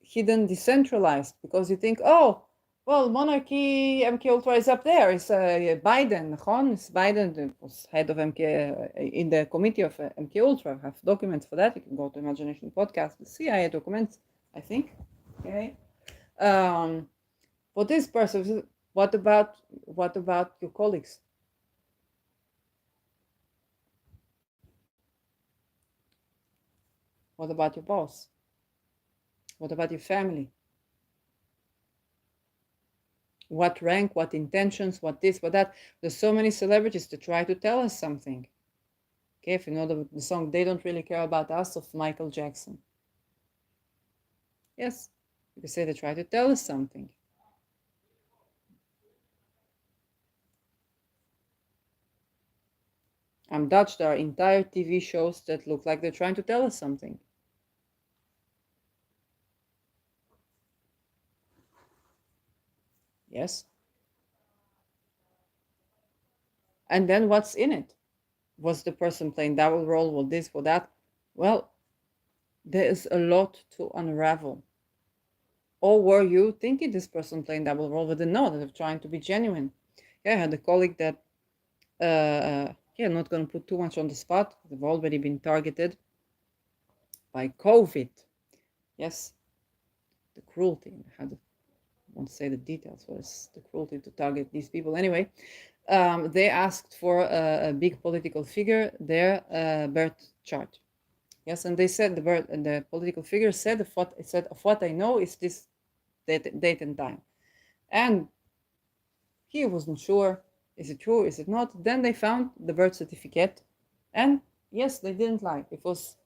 hidden decentralized, because you think, oh, well, monarchy, MK Ultra is up there. It's Biden, It's Biden that was head of MK in the committee of MK Ultra. I have documents for that. You can go to Imagination Podcast, the CIA documents, I think. Okay. For this person, what about your colleagues? What about your boss? What about your family? What rank, what intentions, what this, what that. There's so many celebrities to try to tell us something. Okay, if you know the song They Don't Really Care About Us of Michael Jackson. Yes, you could say they try to tell us something. I'm Dutch, there are entire TV shows that look like they're trying to tell us something. Yes. And then what's in it? Was the person playing double role? Was this, for that? Well, there is a lot to unravel. Or were you thinking this person playing double role with the no, that they're trying to be genuine? Yeah, I had a colleague that, yeah, not going to put too much on the spot. They've already been targeted by COVID. Yes, the cruelty. I won't say the details, but it's the cruelty to target these people. Anyway, they asked for a big political figure, their birth chart. Yes, and they said the political figure said of what I know is this date and time, and he wasn't sure, is it true, is it not? Then they found the birth certificate, and yes, they didn't lie. It was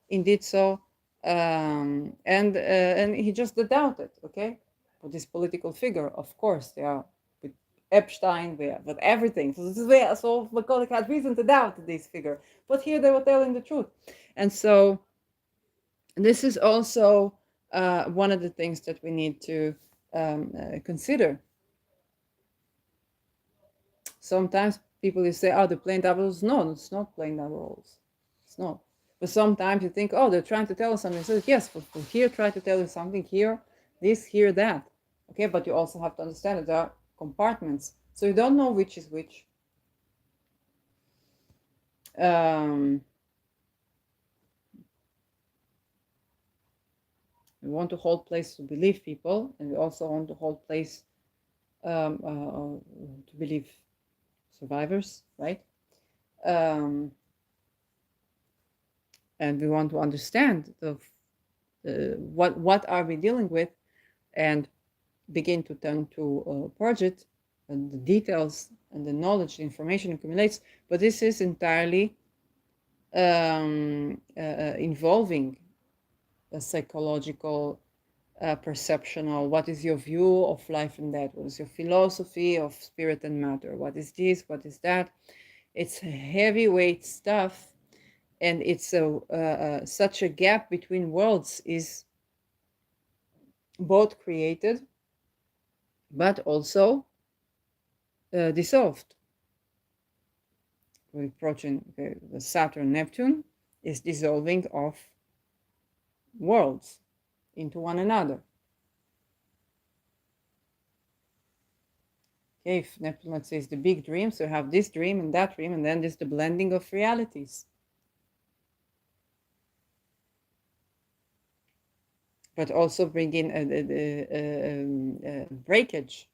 indeed so, and he just doubted. Okay, but this political figure, of course, they are with Epstein, with everything. So this is where so McCulloch had reason to doubt this figure, but here they were telling the truth, and so this is also one of the things that we need to consider. Sometimes people you say, oh, they're playing double roles. No, it's not playing double roles. It's not. But sometimes you think, oh, they're trying to tell us something. So yes, for here, try to tell you something. Here, this, here, that. Okay, but you also have to understand that there are compartments. So you don't know which is which. We want to hold place to believe people, and we also want to hold place to believe survivors, right? And we want to understand what are we dealing with, and begin to turn to project and the details and the knowledge, the information accumulates. But this is entirely involving a psychological, perceptional. What is your view of life and death? What is your philosophy of spirit and matter? What is this? What is that? It's heavyweight stuff, and it's such a gap between worlds is both created but also dissolved. We're approaching the Saturn Neptune is dissolving of worlds into one another. Okay, if Neptune, let's say, is the big dream, so you have this dream and that dream, and then there's the blending of realities. But also bring in a breakage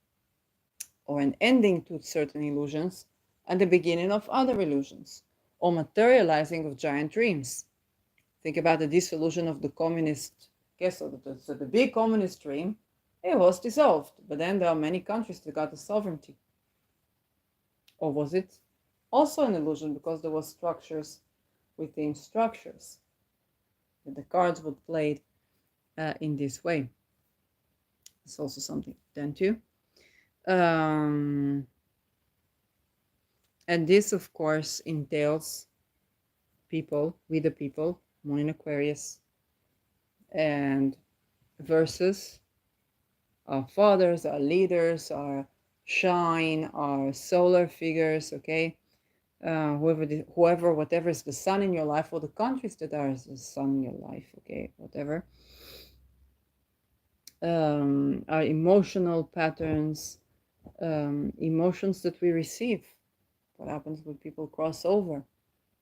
or an ending to certain illusions and the beginning of other illusions, or materializing of giant dreams. Think about the dissolution of the communist, okay, so the big communist dream, it was dissolved, but then there are many countries that got the sovereignty. Or was it also an illusion because there was structures within structures, that the cards were played in this way? It's also something then too. And this, of course, entails people, we the people, moon in Aquarius, and versus our fathers, our leaders, our shine, our solar figures, okay? Whatever is the sun in your life, or the countries that are the sun in your life, okay? Whatever. Our emotional patterns, emotions that we receive. What happens when people cross over?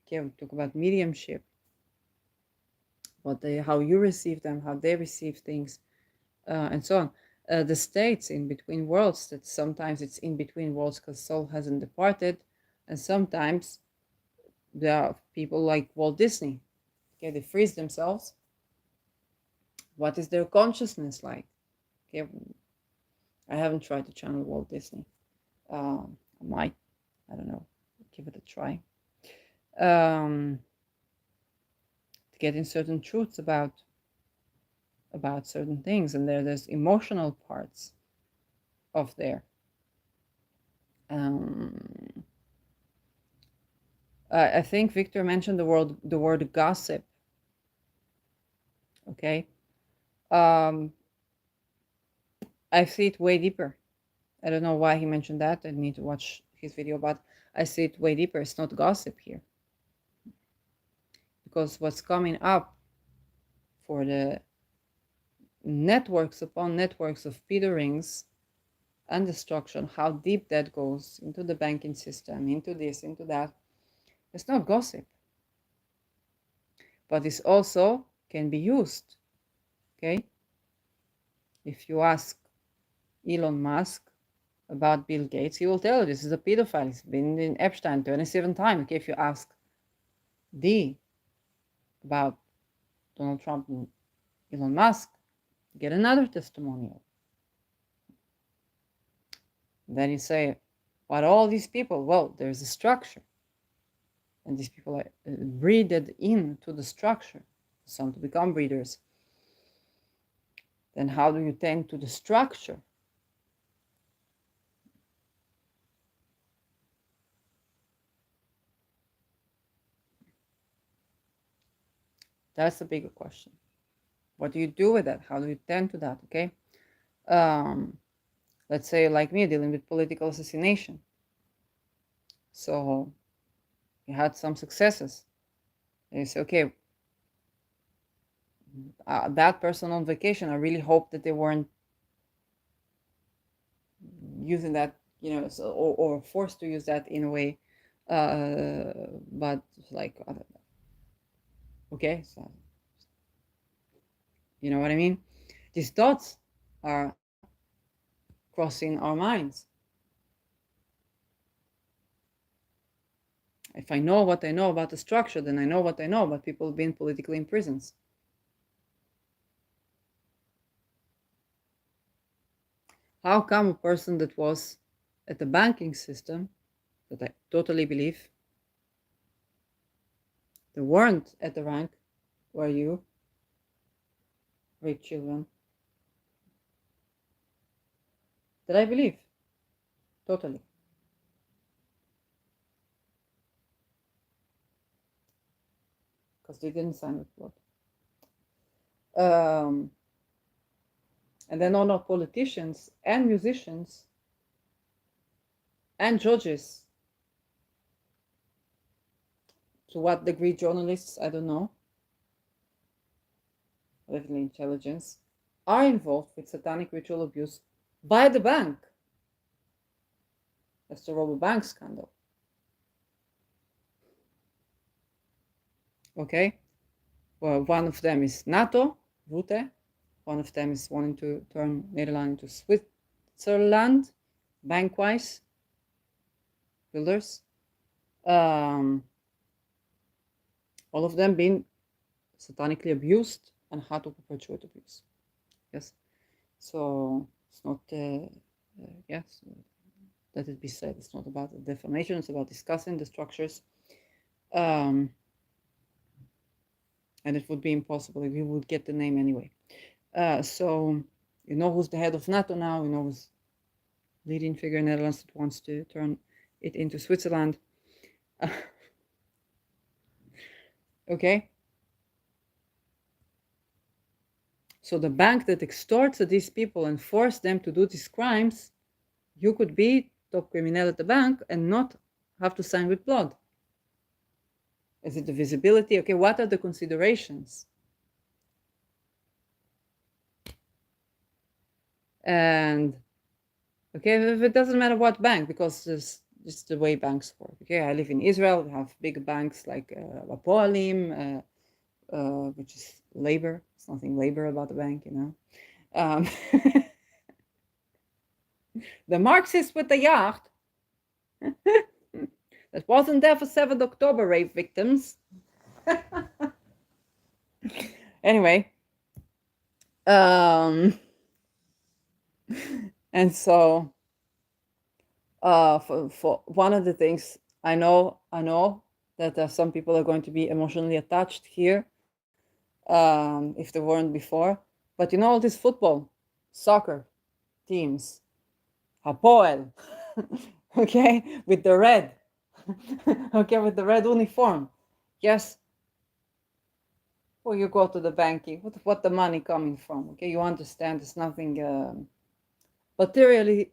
Okay, we talk about mediumship, how you receive them, how they receive things, and so on. The states in between worlds, that sometimes it's in between worlds because soul hasn't departed, and sometimes there are people like Walt Disney. Okay, they freeze themselves. What is their consciousness like? Okay, I haven't tried to channel Walt Disney. I might, I don't know, give it a try. To get in certain truths about certain things, and there's emotional parts of there. I think Victor mentioned the word gossip. Okay, I see it way deeper. I don't know why he mentioned that. I need to watch his video, but I see it way deeper. It's not gossip here, because what's coming up for the networks upon networks of peterings and destruction, how deep that goes into the banking system, into this, into that. It's not gossip, but this also can be used. Okay, if you ask Elon Musk about Bill Gates, he will tell you this is a pedophile. He's been in Epstein 27 times. Okay, if you ask D about Donald Trump and Elon Musk, get another testimonial. Then you say, what all these people? Well, there's a structure, and these people are breeded into the structure, some to become breeders. Then how do you tend to the structure? That's a bigger question. What do you do with that? How do you tend to that? Okay. Let's say, like me, dealing with political assassination. So you had some successes. And you say, okay, that person on vacation, I really hope that they weren't using that, or forced to use that in a way. But like, okay, so you know what I mean? These thoughts are crossing our minds. If I know what I know about the structure, then I know what I know about people being politically in prisons. How come a person that was at the banking system, that I totally believe, they weren't at the rank where you, rich children, that I believe, totally. Because they didn't sign with blood. And then all our politicians and musicians and judges, to what degree journalists, I don't know, definitely intelligence, are involved with satanic ritual abuse by the bank. That's the robber bank scandal. Okay? Well, one of them is NATO, Rutte. One of them is wanting to turn Netherlands into Switzerland, bank-wise, builders. All of them being satanically abused and how to perpetuate abuse. Yes. So it's not, yes, let it be said, it's not about defamation, it's about discussing the structures. And it would be impossible if we would get the name anyway. So you know who's the head of NATO now, you know who's leading figure in Netherlands that wants to turn it into Switzerland. Okay? So the bank that extorts these people and force them to do these crimes, you could be top criminal at the bank and not have to sign with blood. Is it the visibility? Okay, what are the considerations? And okay, it doesn't matter what bank, because it's the way banks work. Okay, I live in Israel. We have big banks like Apoalim, which is labor. It's nothing labor about the bank, you know. Um, the Marxist with the yacht that wasn't there for 7th October rape victims. Anyway, um, and so for one of the things I know that some people are going to be emotionally attached here, if they weren't before. But you know, all these football, soccer teams, Hapoel, okay, with the red, okay, with the red uniform. Yes, well, you go to the banking. What the money coming from? Okay, you understand. It's nothing materially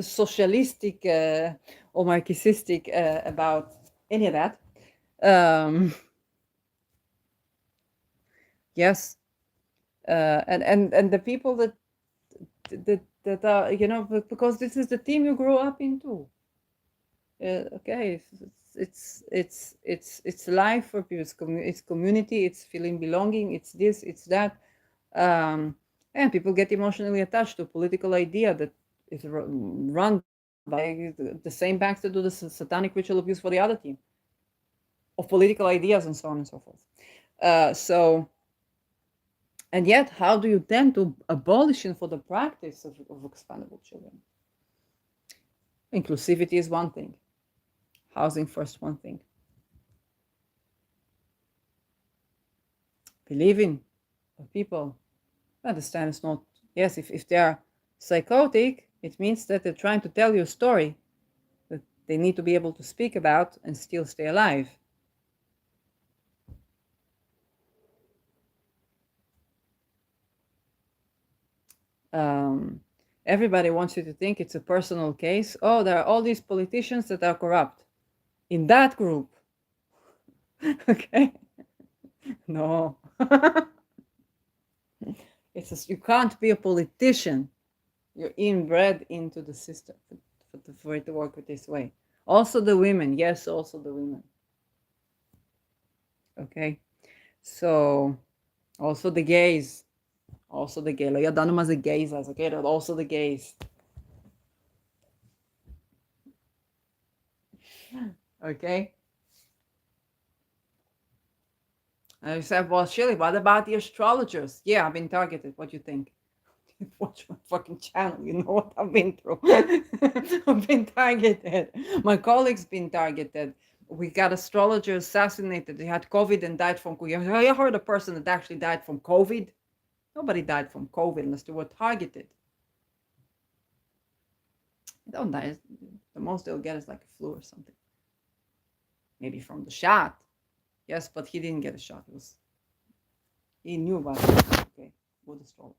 socialistic or Marxistic about any of that. Um, yes, and the people that are, you know, because this is the team you grew up into. Okay, it's life for people. It's community. It's feeling belonging. It's this. It's that. Um, and people get emotionally attached to a political idea that is run by the same banks that do the satanic ritual abuse for the other team, of political ideas and so on and so forth. So, and yet, how do you tend to abolish it for the practice of expandable children? Inclusivity is one thing. Housing first, one thing. Believing people. I understand it's not, yes, if they are psychotic, it means that they're trying to tell you a story that they need to be able to speak about and still stay alive. Um, Everybody wants you to think it's a personal case. Oh, there are all these politicians that are corrupt. In that group. Okay? No. You can't be a politician. You're inbred into the system for it to work this way. Also the women. Yes, also the women. Okay? So, also the gays. Also the gay. לא ידענו מה זה gays אז, okay? Also the gays. Okay? And I said, well, Shirley, what about the astrologers? Yeah, I've been targeted. What do you think? Watch my fucking channel. You know what I've been through. I've been targeted. My colleagues been targeted. We got astrologers assassinated. They had COVID and died from COVID. Have you heard a person that actually died from COVID? Nobody died from COVID unless they were targeted. They don't die. The most they'll get is like a flu or something. Maybe from the shot. Yes, but he didn't get a shot. He knew about it. Okay, good astrologer.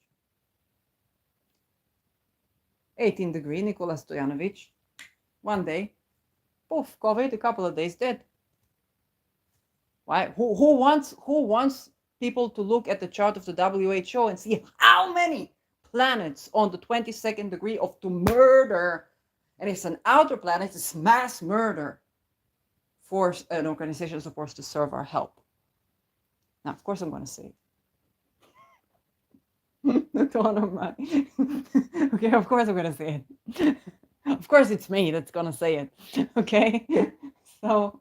18th degree, Nikola Stojanovic. One day, poof, COVID, a couple of days dead. Why? Who wants people to look at the chart of the WHO and see how many planets on the 22nd degree of to murder? And it's an outer planet, it's mass murder for an organization supposed to serve our help. Now, of course, I'm going to say it. Okay, of course I'm going to say it. Of course it's me that's going to say it. Okay? So,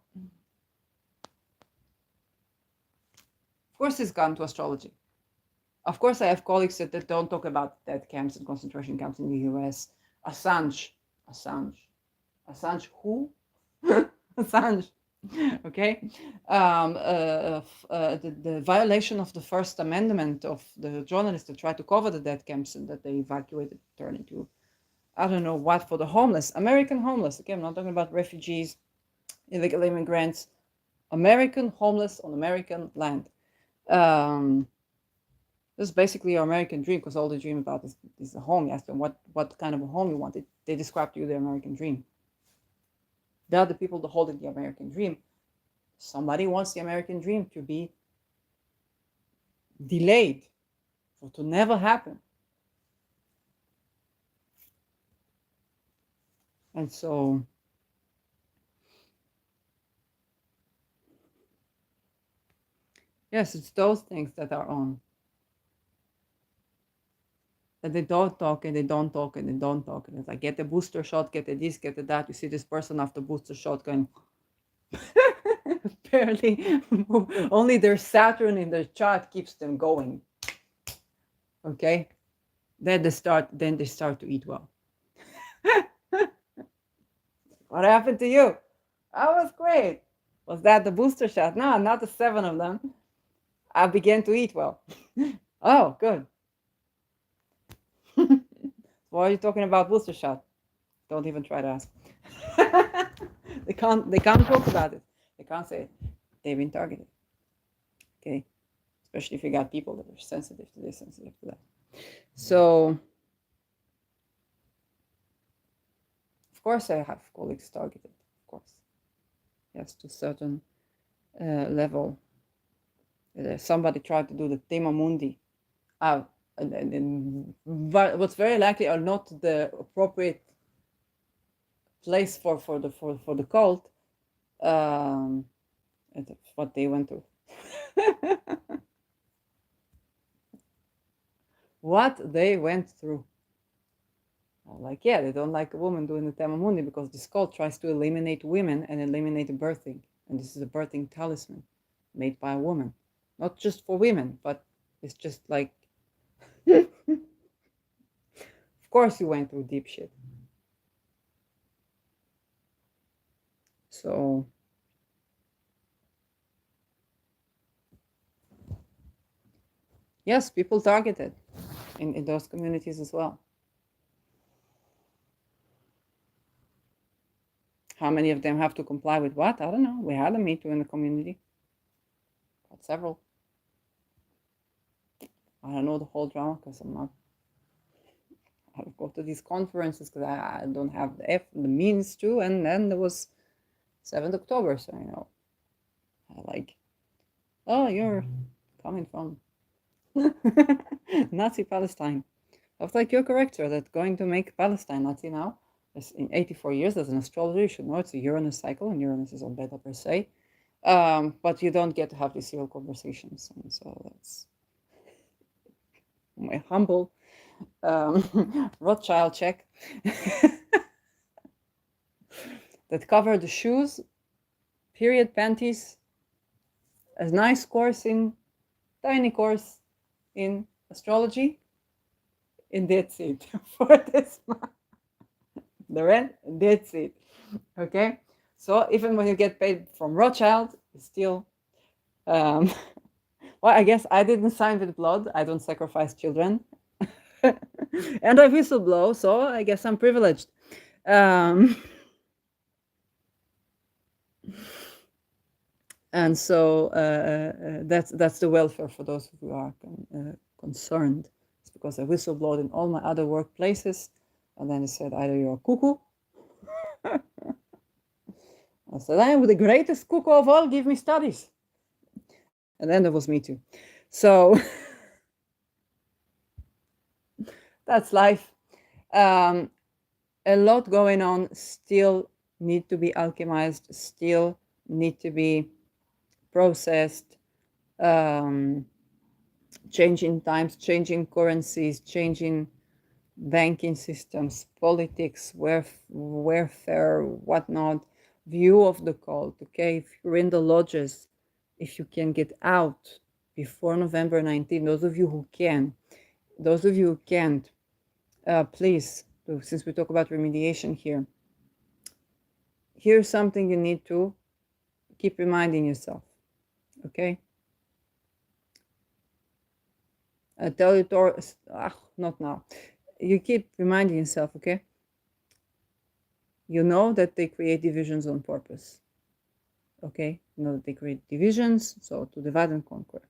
of course it's gone to astrology. Of course I have colleagues that don't talk about death camps and concentration camps in the US. Assange who? Assange. Okay, the violation of the First Amendment of the journalists that tried to cover the death camps and that they evacuated, turned into, I don't know what, for the homeless, American homeless. Okay, I'm not talking about refugees, illegal immigrants, American homeless on American land. Um, this is basically your American dream, because all they dream about is a home. You ask them what kind of a home you want. They describe to you the American dream. They are the people that hold the American dream. Somebody wants the American dream to be delayed, or to never happen. And so, yes, it's those things that are on. That they don't talk and they don't talk and they don't talk. And it's like, get a booster shot, get a this, get a that. You see this person after booster shot going, barely move. Only their Saturn in their chart keeps them going. Okay? Then they start to eat well. What happened to you? I was great. Was that the booster shot? No, not the 7 of them. I began to eat well. Oh, good. Why are you talking about booster shot? Don't even try to ask. They can't talk about it. They can't say it. They've been targeted. Okay? Especially if you got people that are sensitive to this, sensitive to that. So, of course, I have colleagues targeted. Of course, yes, to a certain level. Somebody tried to do the tema mundi. What's very likely are not the appropriate place for the cult. That's what they went through. What they went through. Like, yeah, they don't like a woman doing the tema mundi because this cult tries to eliminate women and eliminate birthing. And this is a birthing talisman made by a woman. Not just for women, but it's just like, of course you went through deep shit. So, yes, people targeted in those communities as well. How many of them have to comply with what? I don't know. We had a Me Too in the community. Got several. I don't know the whole drama because I'm not. I go to these conferences because I don't have the means to. And then there was 7th October, so I like, oh, you're coming from Nazi Palestine. I was like, you're correct, sir, that going to make Palestine Nazi now, in 84 years, as an astrologer, you should know it's a Uranus cycle, and Uranus is on beta per se. But you don't get to have these serial conversations. And so that's my humble Rothschild check that covered the shoes, period panties, a nice course tiny course in astrology, in that's it for this month. The rent, that's it. Okay? So even when you get paid from Rothschild, it's still, well, I guess I didn't sign with blood. I don't sacrifice children. And I whistleblow, so I guess I'm privileged. And so that's the welfare for those who are concerned. It's because I whistleblowed in all my other workplaces, and then they said either you're a cuckoo. I said, I am the greatest cuckoo of all, give me studies. And then there was Me Too. So that's life. A lot going on, still need to be alchemized, still need to be processed. Changing times, changing currencies, changing banking systems, politics, warfare, whatnot, view of the cult. Okay, if you're in the lodges, if you can get out before November 19, those of you who can, those of you who can't, please, since we talk about remediation here, here's something you need to keep reminding yourself. Okay, I tell you, not now. You keep reminding yourself, okay? You know that they create divisions on purpose. Okay, they create divisions, so to divide and conquer.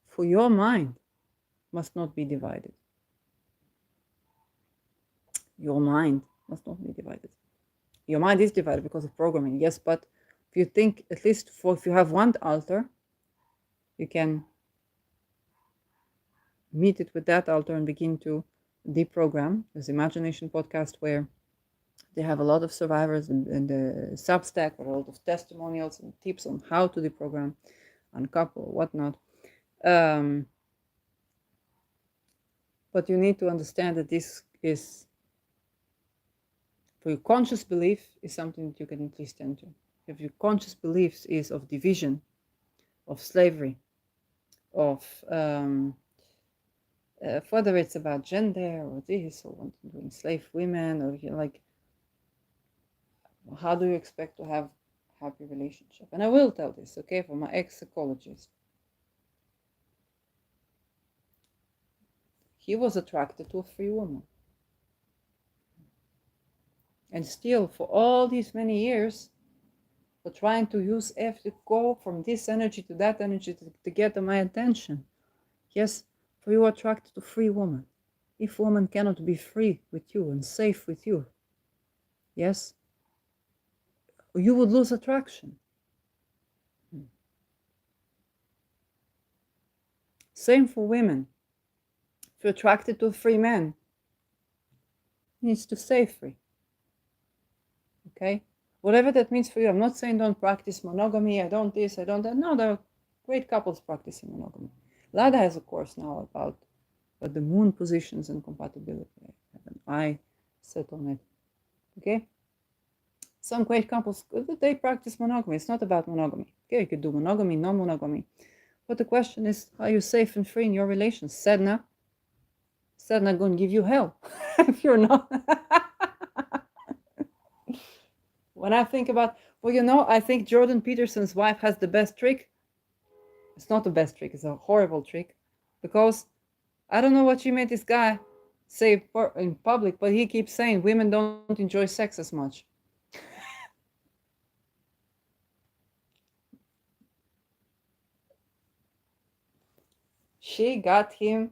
For your mind must not be divided. Your mind must not be divided. Your mind is divided because of programming, yes, but if you think, at least if you have one altar, you can meet it with that altar and begin to deprogram. There's Imagination podcast where they have a lot of survivors and the Substack with a lot of testimonials and tips on how to deprogram, uncouple, whatnot. Um, but you need to understand that this is, for your conscious belief, is something that you can at least enter. If your conscious beliefs is of division, of slavery, of whether it's about gender or this or wanting to enslave women, or like, how do you expect to have a happy relationship? And I will tell this, okay, for my ex-psychologist. He was attracted to a free woman. And still, for all these many years, for trying to use F to go from this energy to that energy to get my attention. Yes, for you attracted to free woman. If woman cannot be free with you and safe with you, yes, you would lose attraction. Same for women. If you're attracted to a free man, he needs to stay free. Okay? Whatever that means for you. I'm not saying don't practice monogamy, I don't this, I don't that. No, there are great couples practicing monogamy. Lada has a course now about the moon positions and compatibility. I have an eye set on it. Okay? Some great couples, they practice monogamy. It's not about monogamy. Okay, you could do monogamy, non-monogamy. But the question is, are you safe and free in your relations? Sedna going to give you hell if you're not. When I think about, I think Jordan Peterson's wife has the best trick. It's not the best trick, it's a horrible trick. Because I don't know what she made this guy say in public, but he keeps saying women don't enjoy sex as much. She got him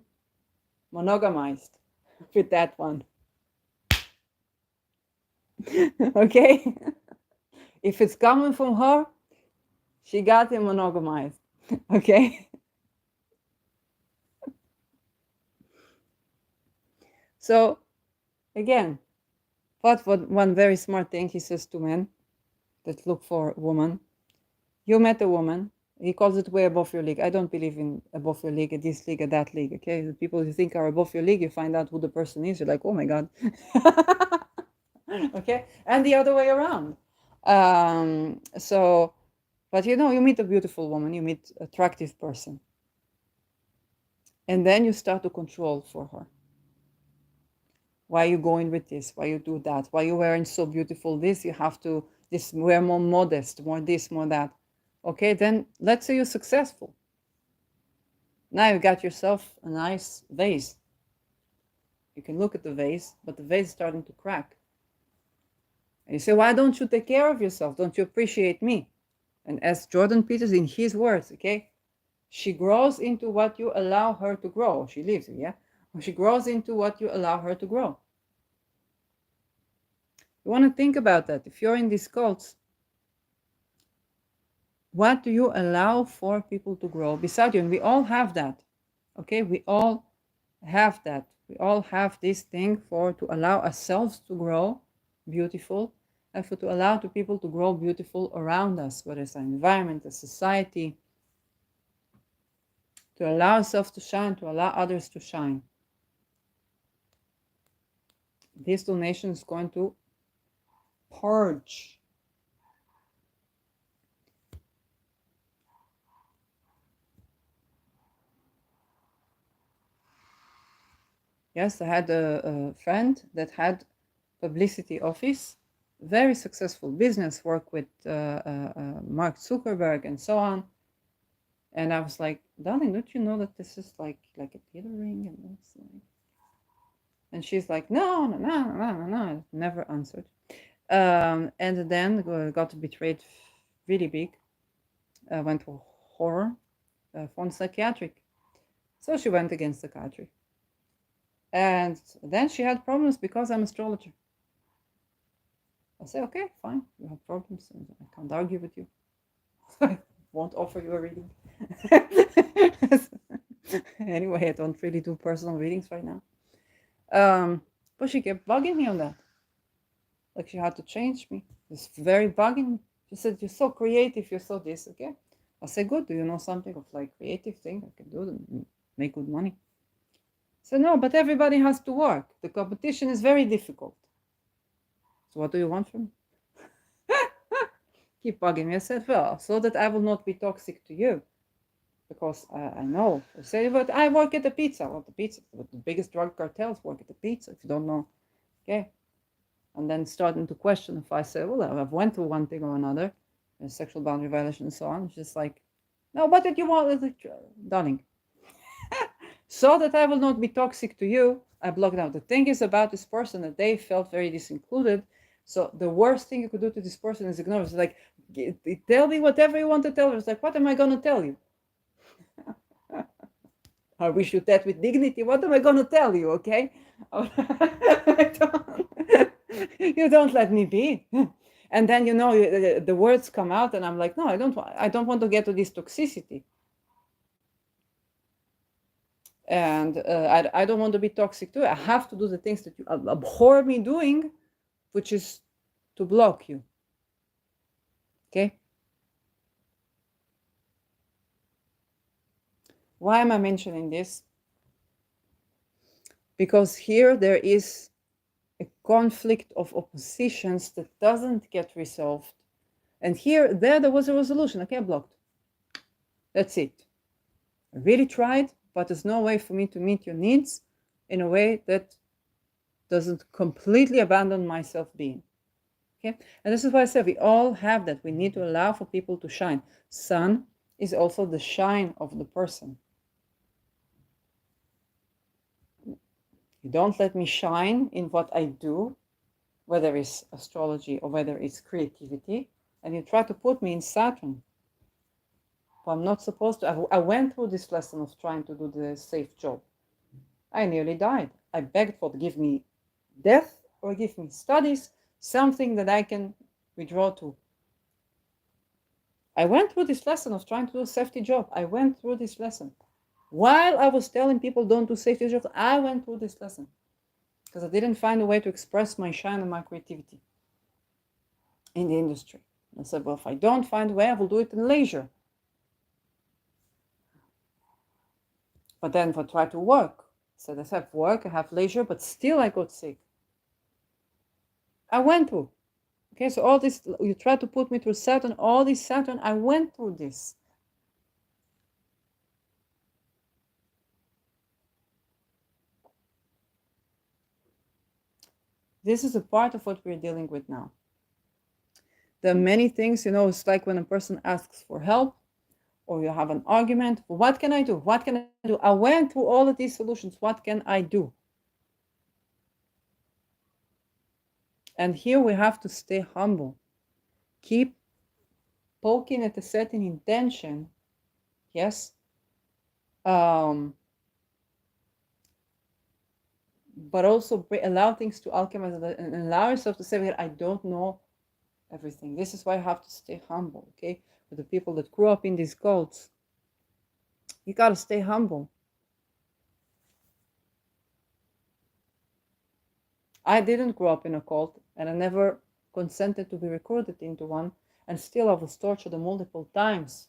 monogamized with that one. Okay? If it's coming from her, she got him monogamized. Okay? So, again, what one very smart thing he says to men that look for a woman. You met a woman, he calls it way above your league. I don't believe in above your league, at this league, at that league, okay? The people you think are above your league, you find out who the person is, you're like, oh my God. Okay? And the other way around. But you meet a beautiful woman, you meet an attractive person. And then you start to control for her. Why are you going with this? Why you do that? Why you wearing so beautiful this? You have to wear more modest, more this, more that. Okay, then let's say you're successful. Now you got yourself a nice vase. You can look at the vase, but the vase is starting to crack. And you say, why don't you take care of yourself? Don't you appreciate me? And as Jordan Peterson, in his words, okay, she grows into what you allow her to grow. She lives, yeah? She grows into what you allow her to grow. You want to think about that. If you're in these cults, what do you allow for people to grow beside you? And we all have that. Okay, we all have that. We all have this thing to allow ourselves to grow beautiful, and to allow the people to grow beautiful around us, whether it's our environment, a society, to allow ourselves to shine, to allow others to shine. This donation is going to purge. Yes, I had a friend that had publicity office, very successful business, work with Mark Zuckerberg and so on. And I was like, darling, don't you know that this is like a tailoring? And it's like, and she's like, no, never answered. And then got betrayed really big, went to horror, found psychiatric. So she went against psychiatry. And then she had problems because I'm astrologer. I say, okay, fine, you have problems, and I can't argue with you. I won't offer you a reading. Anyway, I don't really do personal readings right now. But she kept bugging me on that. Like she had to change me. It's very bugging me. She said, you're so creative, you're so this, okay? I said, good, do you know something of like creative thing I can do and make good money? So no, but everybody has to work. The competition is very difficult. So what do you want from me? Keep bugging me. I said, well, so that I will not be toxic to you. Because I know. I say, but I work at the pizza. Well, the pizza, but the biggest drug cartels work at the pizza, if you don't know. Okay. And then starting to question if I say, well, I've went through one thing or another, sexual boundary violation and so on. It's just like, no, what did you want? Darling. So that I will not be toxic to you, I blocked out. The thing is about this person that they felt very disincluded. So the worst thing you could do to this person is ignore. It's like, tell me whatever you want to tell me. It's like, what am I going to tell you? I wish you that with dignity. What am I going to tell you, okay? You don't let me be. And then, the words come out and I'm like, no, I don't want to get to this toxicity. And I don't want to be toxic too. I have to do the things that you abhor me doing, which is to block you. Okay? Why am I mentioning this? Because here there is a conflict of oppositions that doesn't get resolved. And there was a resolution. Okay, I blocked. That's it. I really tried, but there's no way for me to meet your needs in a way that doesn't completely abandon my self-being. Okay? And this is why I said we all have that. We need to allow for people to shine. Sun is also the shine of the person. You don't let me shine in what I do, whether it's astrology or whether it's creativity, and you try to put me in Saturn. But I'm not supposed to. I went through this lesson of trying to do the safe job. I nearly died. I begged for give me death or give me studies, something that I can withdraw to. I went through this lesson of trying to do a safety job. I went through this lesson. While I was telling people don't do safety jobs, I went through this lesson. Because I didn't find a way to express my shine and my creativity in the industry. I said, well, if I don't find a way, I will do it in leisure. But then if I try to work, so I have work, I have leisure, but still I got sick. I went through. Okay, so all this, you try to put me through Saturn, all this Saturn, I went through this. This is a part of what we're dealing with now. There are many things, it's like when a person asks for help or you have an argument. What can I do? What can I do? I went through all of these solutions. What can I do? And here we have to stay humble. Keep poking at a certain intention. Yes. But also allow things to alchemize and allow yourself to say, I don't know everything. This is why I have to stay humble, okay? For the people that grew up in these cults, you got to stay humble. I didn't grow up in a cult, and I never consented to be recruited into one, and still I was tortured multiple times.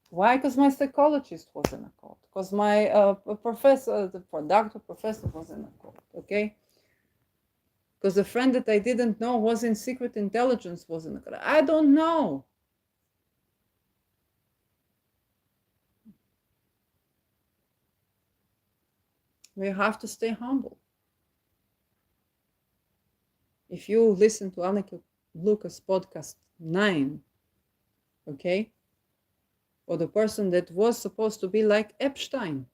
Why? Because my psychologist was in a cult. Because my professor, the doctor professor was in a cult, okay? Because the friend that I didn't know was in secret intelligence was in a cult. I don't know. We have to stay humble. If you listen to Anneke Lucas podcast 9, okay, or the person that was supposed to be like Epstein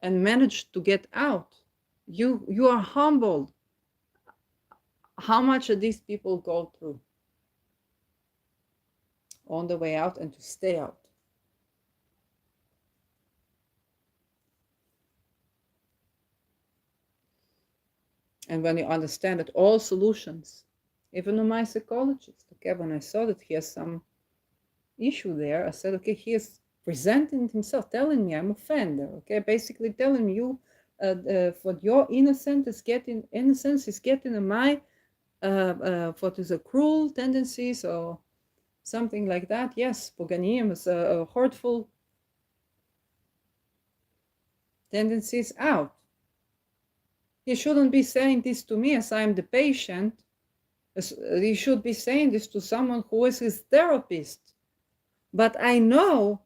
and managed to get out, You are humbled how much these people go through on the way out and to stay out. And when you understand that all solutions, even my psychologist, okay, when I saw that he has some issue there, I said, okay, he is presenting himself, telling me I'm offender, okay, basically telling me you, for your innocence is getting in my, what is a cruel tendencies or something like that. Yes, Poganium is a hurtful tendencies out. He shouldn't be saying this to me as I'm the patient. He should be saying this to someone who is his therapist. But I know,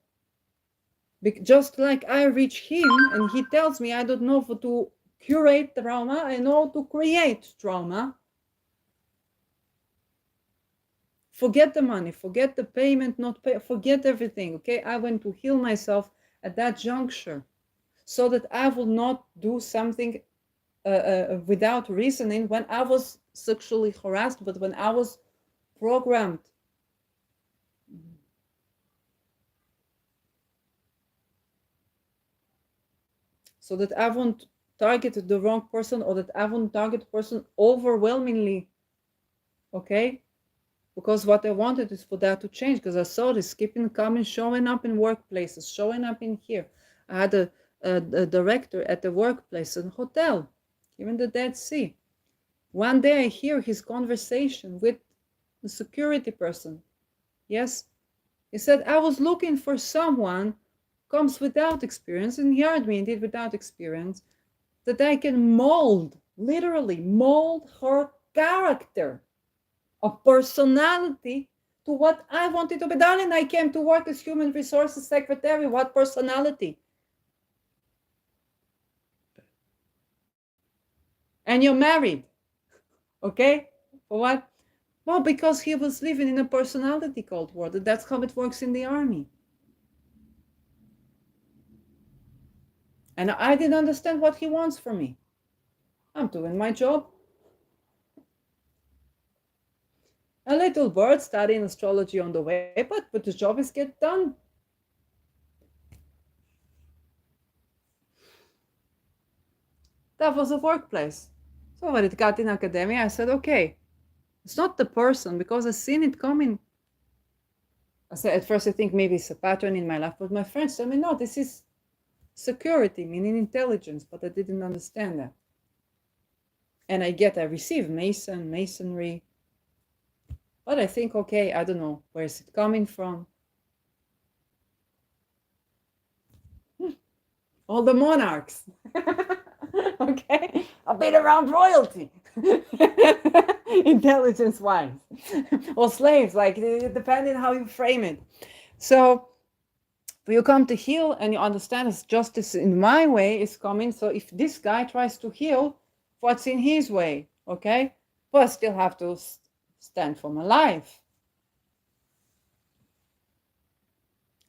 just like I reach him and he tells me I don't know how to curate trauma, I know to create trauma. Forget the money, forget the payment, not pay, forget everything, okay? I went to heal myself at that juncture so that I will not do something without reasoning when I was sexually harassed, but when I was programmed. So that I won't target the wrong person or that I won't target the person overwhelmingly, okay? Because what I wanted is for that to change, because I saw this keeping coming, showing up in workplaces, showing up in here. I had a director at the workplace, a hotel, even the Dead Sea. One day I hear his conversation with the security person. Yes, he said, I was looking for someone comes without experience, and he heard me indeed without experience, that I can mold, literally mold her character of personality to what I wanted to be. Darling, I came to work as human resources secretary. What personality? And you're married. Okay? For what? Well, because he was living in a personality cult world. That's how it works in the army. And I didn't understand what he wants from me. I'm doing my job. A little bird studying astrology on the way, but the job is get done. That was a workplace. So when it got in academia, I said, okay, it's not the person, because I've seen it coming. I said, at first I think maybe it's a pattern in my life, but my friends told me, no, this is security, meaning intelligence, but I didn't understand that. And I receive masonry, but I think, okay, I don't know, where is it coming from? All the monarchs. Okay, I've been around royalty, intelligence wise, or slaves, like depending how you frame it. So you come to heal and you understand as justice in my way is coming. So if this guy tries to heal, what's in his way? Okay, but I still have to stand for my life.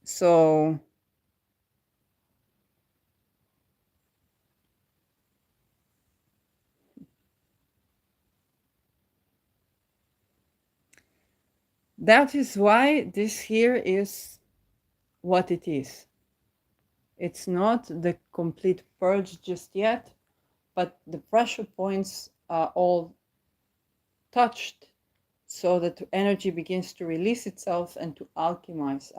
So that is why this here is what it is. It's not the complete purge just yet, but the pressure points are all touched so that energy begins to release itself and to alchemize.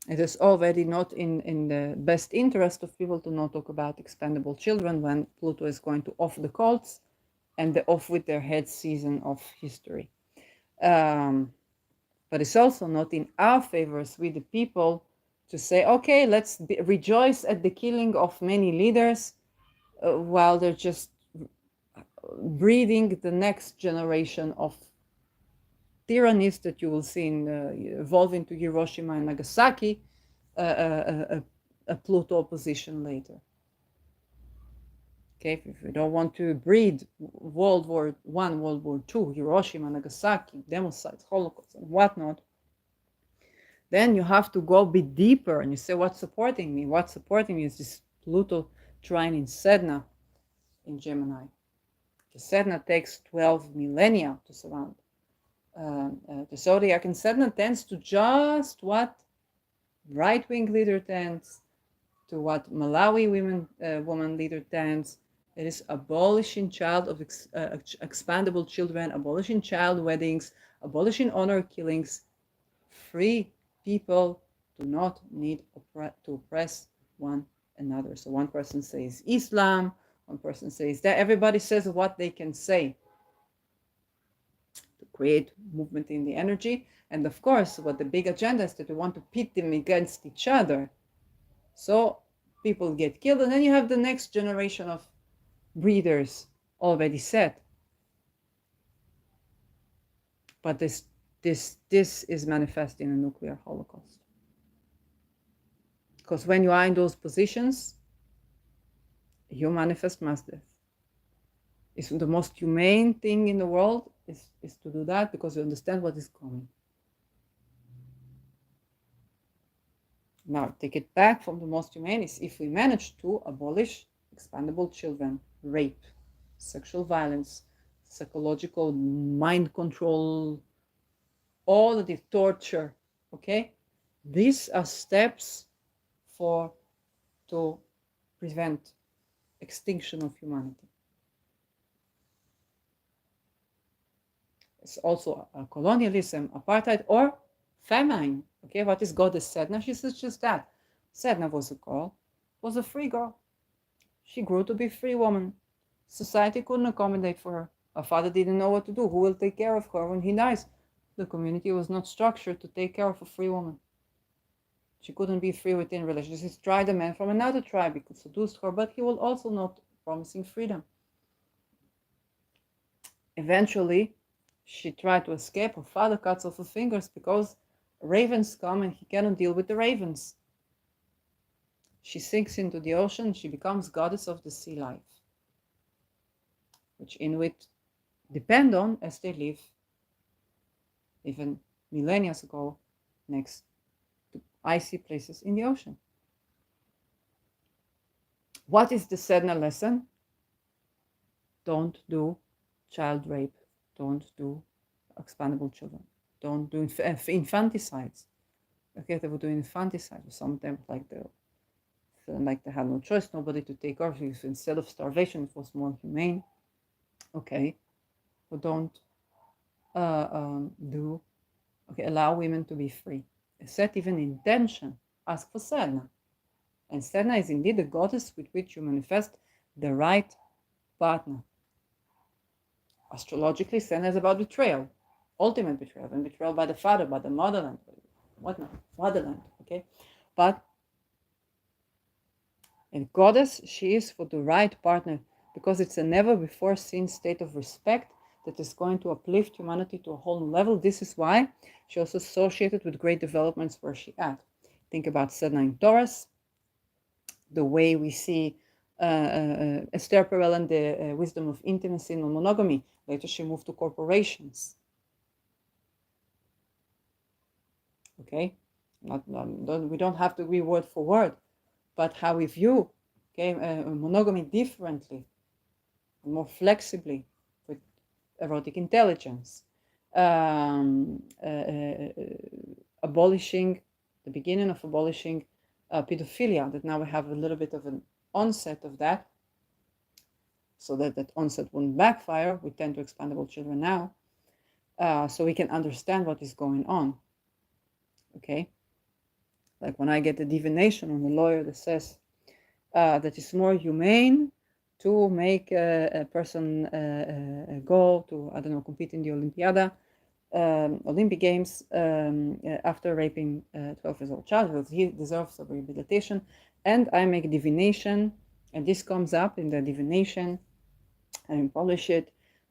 It is already not in the best interest of people to not talk about expendable children when Pluto is going to off the cults and the off with their head season of history. But it's also not in our favors with the people to say, okay, let's rejoice at the killing of many leaders while they're just breeding the next generation of tyrannies that you will see evolve into Hiroshima and Nagasaki, a Pluto opposition later. Okay, if we don't want to breed World War I, World War II, Hiroshima, Nagasaki, democides, Holocaust, and whatnot, Then you have to go a bit deeper and you say, what's supporting me? What's supporting me is this Pluto trine in Sedna in Gemini. The Sedna takes 12 millennia to surround the zodiac, and Sedna tends to just what right-wing leader tends, to what Malawi woman leader tends. It is abolishing expandable children, abolishing child weddings, abolishing honor killings. Free people do not need to oppress one another. So one person says Islam, one person says that. Everybody says what they can say to create movement in the energy. And of course, what the big agenda is that we want to pit them against each other. So people get killed, and then you have the next generation of breeders already set. But this is manifesting a nuclear holocaust. Because when you are in those positions, you manifest mass death. It's the most humane thing in the world is to do that, because you understand what is coming. Now, take it back from the most humane is if we manage to abolish expandable children, rape, sexual violence, psychological mind control, all of the torture, okay? These are steps to prevent extinction of humanity. It's also colonialism, apartheid, or famine. Okay, what is goddess Sedna? She says just that. Sedna was a girl, was a free girl. She grew to be a free woman. Society couldn't accommodate for her. Her father didn't know what to do. Who will take care of her when he dies? The community was not structured to take care of a free woman. She couldn't be free within religion. She tried a man from another tribe. He could seduce her, but he was also not promising freedom. Eventually, she tried to escape. Her father cuts off her fingers because ravens come and he cannot deal with the ravens. She sinks into the ocean. She becomes goddess of the sea life, which Inuit depend on as they live, even millennia ago, next to icy places in the ocean. What is the Sedna lesson? Don't do child rape. Don't do expandable children. Don't do infanticides. Okay, they were doing infanticide. Some of them like they had no choice, nobody to take over. So instead of starvation, it was more humane. Okay, but don't allow women to be free. Set even intention. Ask for Sedna. And Sedna is indeed the goddess with which you manifest the right partner. Astrologically, Sedna is about betrayal, ultimate betrayal, and betrayal by the father, by the motherland, whatnot, fatherland, okay? But a goddess, she is for the right partner, because it's a never before seen state of respect that is going to uplift humanity to a whole new level. This is why she also associated with great developments where she at. Think about Sedna in Taurus, the way we see Esther Perel and the wisdom of intimacy and non-monogamy. Later she moved to corporations. Okay, we don't have to agree word for word, but how we view monogamy differently, more flexibly, with erotic intelligence, abolishing the beginning of abolishing pedophilia. That now we have a little bit of an onset of that, so that onset wouldn't backfire. We tend to expandable children now, so we can understand what is going on. Okay, like when I get a divination on a lawyer that says that it's more humane to make a person go to, I don't know, compete in the Olympic Games after raping a 12 years old child, because he deserves a rehabilitation. And I make divination, and this comes up in the divination, and publish it,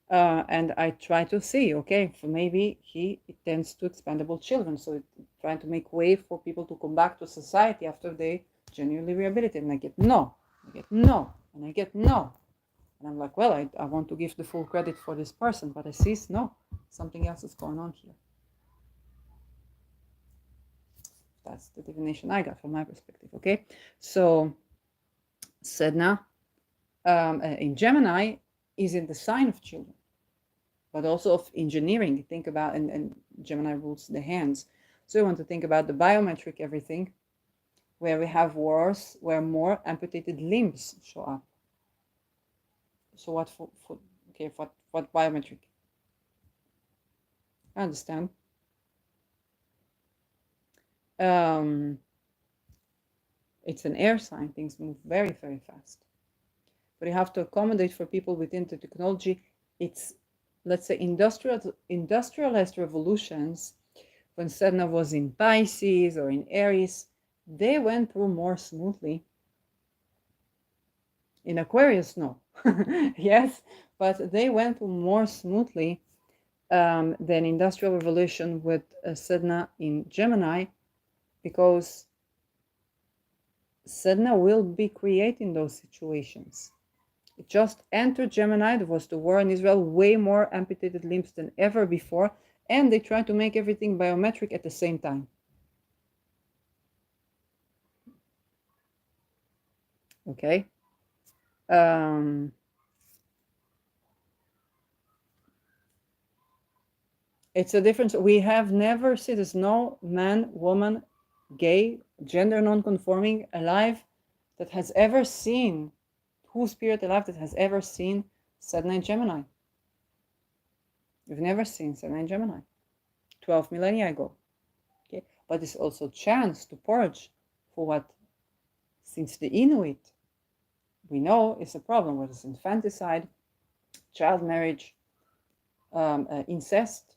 and I try to see, okay, for maybe it tends to expandable children, so trying to make way for people to come back to society after they genuinely rehabilitate. And I get no, and I get no. And I'm like, well, I want to give the full credit for this person, but I see no, something else is going on here. That's the divination I got from my perspective. Okay, so Sedna in Gemini is in the sign of children, but also of engineering. Think about, and Gemini rules the hands. So you want to think about the biometric everything, where we have wars where more amputated limbs show up. So what for okay, what biometric? I understand. It's an air sign. Things move very, very fast. But you have to accommodate for people within the technology. It's, let's say, industrialized revolutions. When Sedna was in Pisces or in Aries, they went through more smoothly. In Aquarius, no. Yes, but they went through more smoothly than industrial revolution with Sedna in Gemini, because Sedna will be creating those situations. It just entered Gemini. There was the war in Israel, way more amputated limbs than ever before, and they tried to make everything biometric at the same time. Okay. It's a difference. We have never seen, there's no man, woman, gay, gender non-conforming alive that has ever seen, whose spirit alive that has ever seen Sedna in Gemini. We've never seen Sedna in Gemini. 12 millennia ago. Okay, but it's also a chance to purge for what, since the Inuit, we know is a problem, whether it's infanticide, child marriage, incest,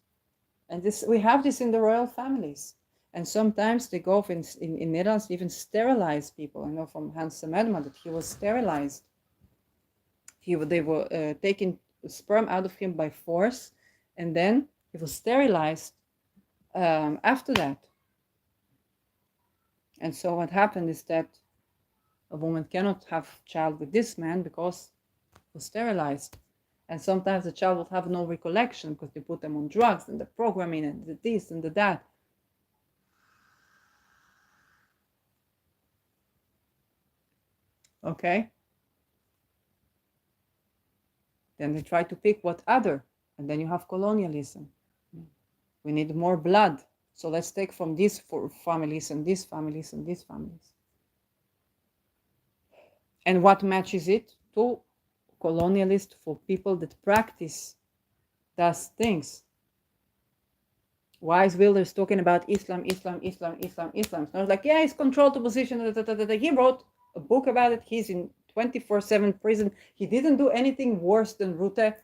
and this, we have this in the royal families. And sometimes they go in Netherlands even sterilize people. I know from Hans Medma that he was sterilized. They were taking sperm out of him by force, and then he was sterilized after that. And so what happened is that a woman cannot have a child with this man because he was sterilized. And sometimes the child will have no recollection because they put them on drugs and the programming and the this and the that. Okay. Then they try to pick what other, and then you have colonialism. We need more blood. So let's take from these families and these families and these families. And what matches it to colonialist for people that practice those things. Wise Wilders talking about Islam. It's not like, yeah, he's controlled the position. He wrote a book about it. He's in 24/7 prison. He didn't do anything worse than Rutte.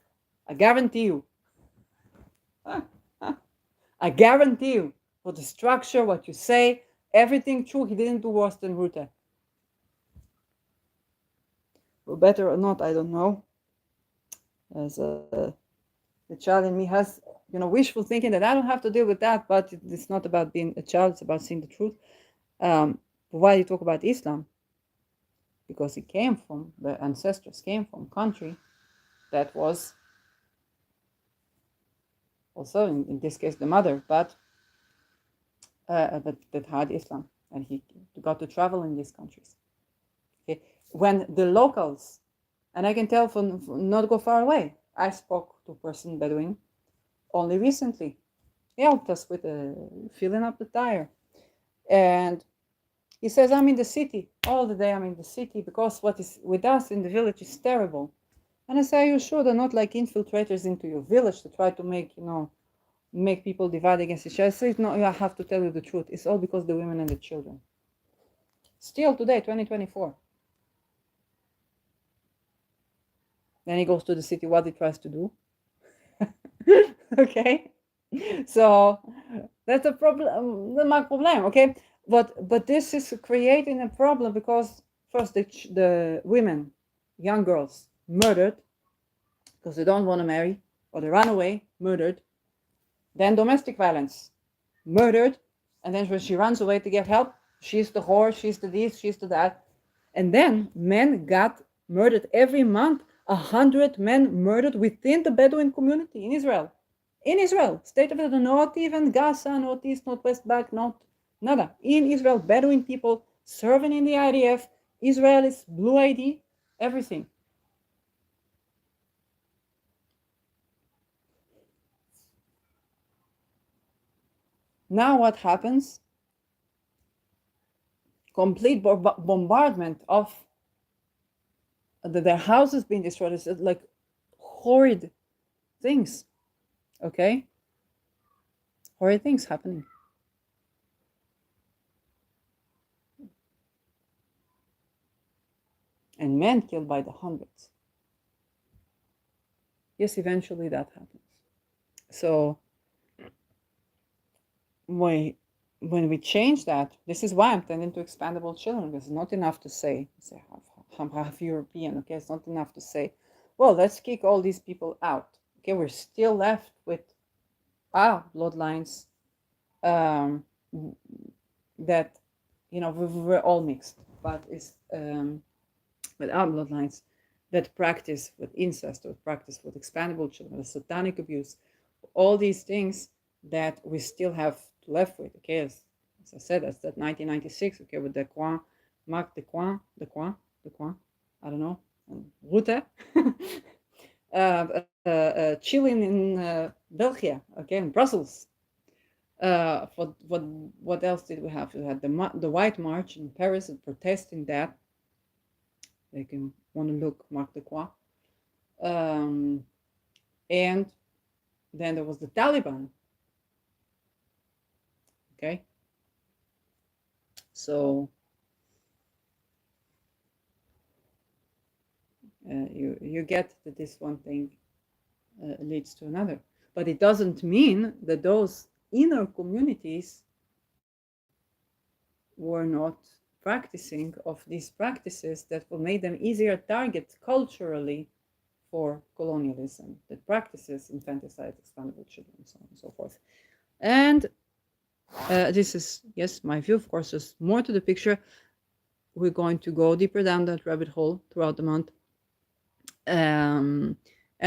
I guarantee you. I guarantee you, for the structure, what you say, everything true, he didn't do worse than Rutte. Well, better or not, I don't know. As the child in me has, wishful thinking that I don't have to deal with that, but it's not about being a child, it's about seeing the truth. Why do you talk about Islam? Because it came from, the ancestors came from a country that was also, in this case, the mother, but that had Islam, and he got to travel in these countries. Okay, when the locals, and I can tell from not go far away, I spoke to a person Bedouin only recently. He helped us with filling up the tire, and he says, I'm in the city all the day. I'm in the city because what is with us in the village is terrible. And I say, are you sure they're not like infiltrators into your village to try to make people divide against each other? I say, no, I have to tell you the truth. It's all because the women and the children. Still today, 2024. Then he goes to the city, what he tries to do. Okay? So that's a problem, my problem, okay? But this is creating a problem because first the women, young girls, murdered because they don't want to marry, or they run away, murdered. Then domestic violence, murdered. And then when she runs away to get help, she's the whore, she's the this, she's the that. And then men got murdered every month. 100 men murdered within the Bedouin community in Israel. In Israel, state of Israel, not even Gaza, not East, not West Bank, not Nada. In Israel, Bedouin people serving in the IDF, Israelis, blue ID, everything. Now what happens? Complete bombardment of their houses being destroyed. It's like horrid things. Okay? Horrid things happening. And men killed by the hundreds. Yes, eventually that happens. So when we change that, this is why I'm tending to expandable children, because it's not enough to say I'm half European, okay? It's not enough to say, well, let's kick all these people out. Okay, we're still left with our bloodlines that, you know, we're all mixed, but it's with our bloodlines that practice with incest, or practice with expandable children, with satanic abuse, all these things that we still have to left with. Okay, as I said, that's that 1996. Okay, with Decoin, Marc Decoin, I don't know, Rutte, chilling in Belgium. Okay, in Brussels. What else did we have? We had the White March in Paris and protesting that. They can want to look Marc Decoin. And then there was the Taliban. Okay, so you get that this one thing leads to another, but it doesn't mean that those inner communities were not practicing of these practices that will make them easier target culturally for colonialism, that practices infanticide, expandable children, so on and so forth. And this is, yes, my view. Of course, there's more to the picture. We're going to go deeper down that rabbit hole throughout the month. And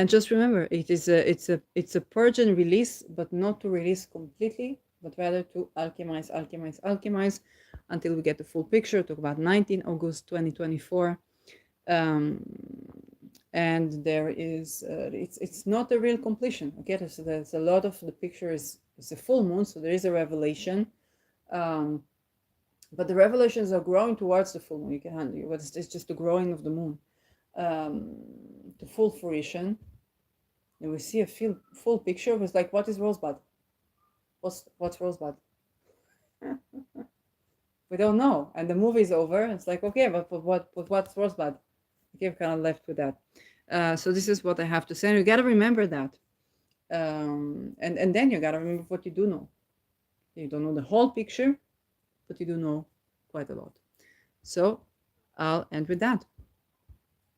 just remember, it's a purge and release, but not to release completely, but rather to alchemize until we get the full picture. Talk about 19 August 2024. And there is it's not a real completion. Okay, there's a lot of the picture is a full moon, so there is a revelation, but the revelations are growing towards the full moon. You can handle it, but it's just the growing of the moon to full fruition. And we see a full picture. It was like, what is rosebud? What's rosebud? We don't know. And the movie's over. It's like, okay, but what's rosebud? Okay, we're kind of left with that. So this is what I have to say. And you got to remember that. And then you got to remember what you do know. You don't know the whole picture, but you do know quite a lot. So I'll end with that.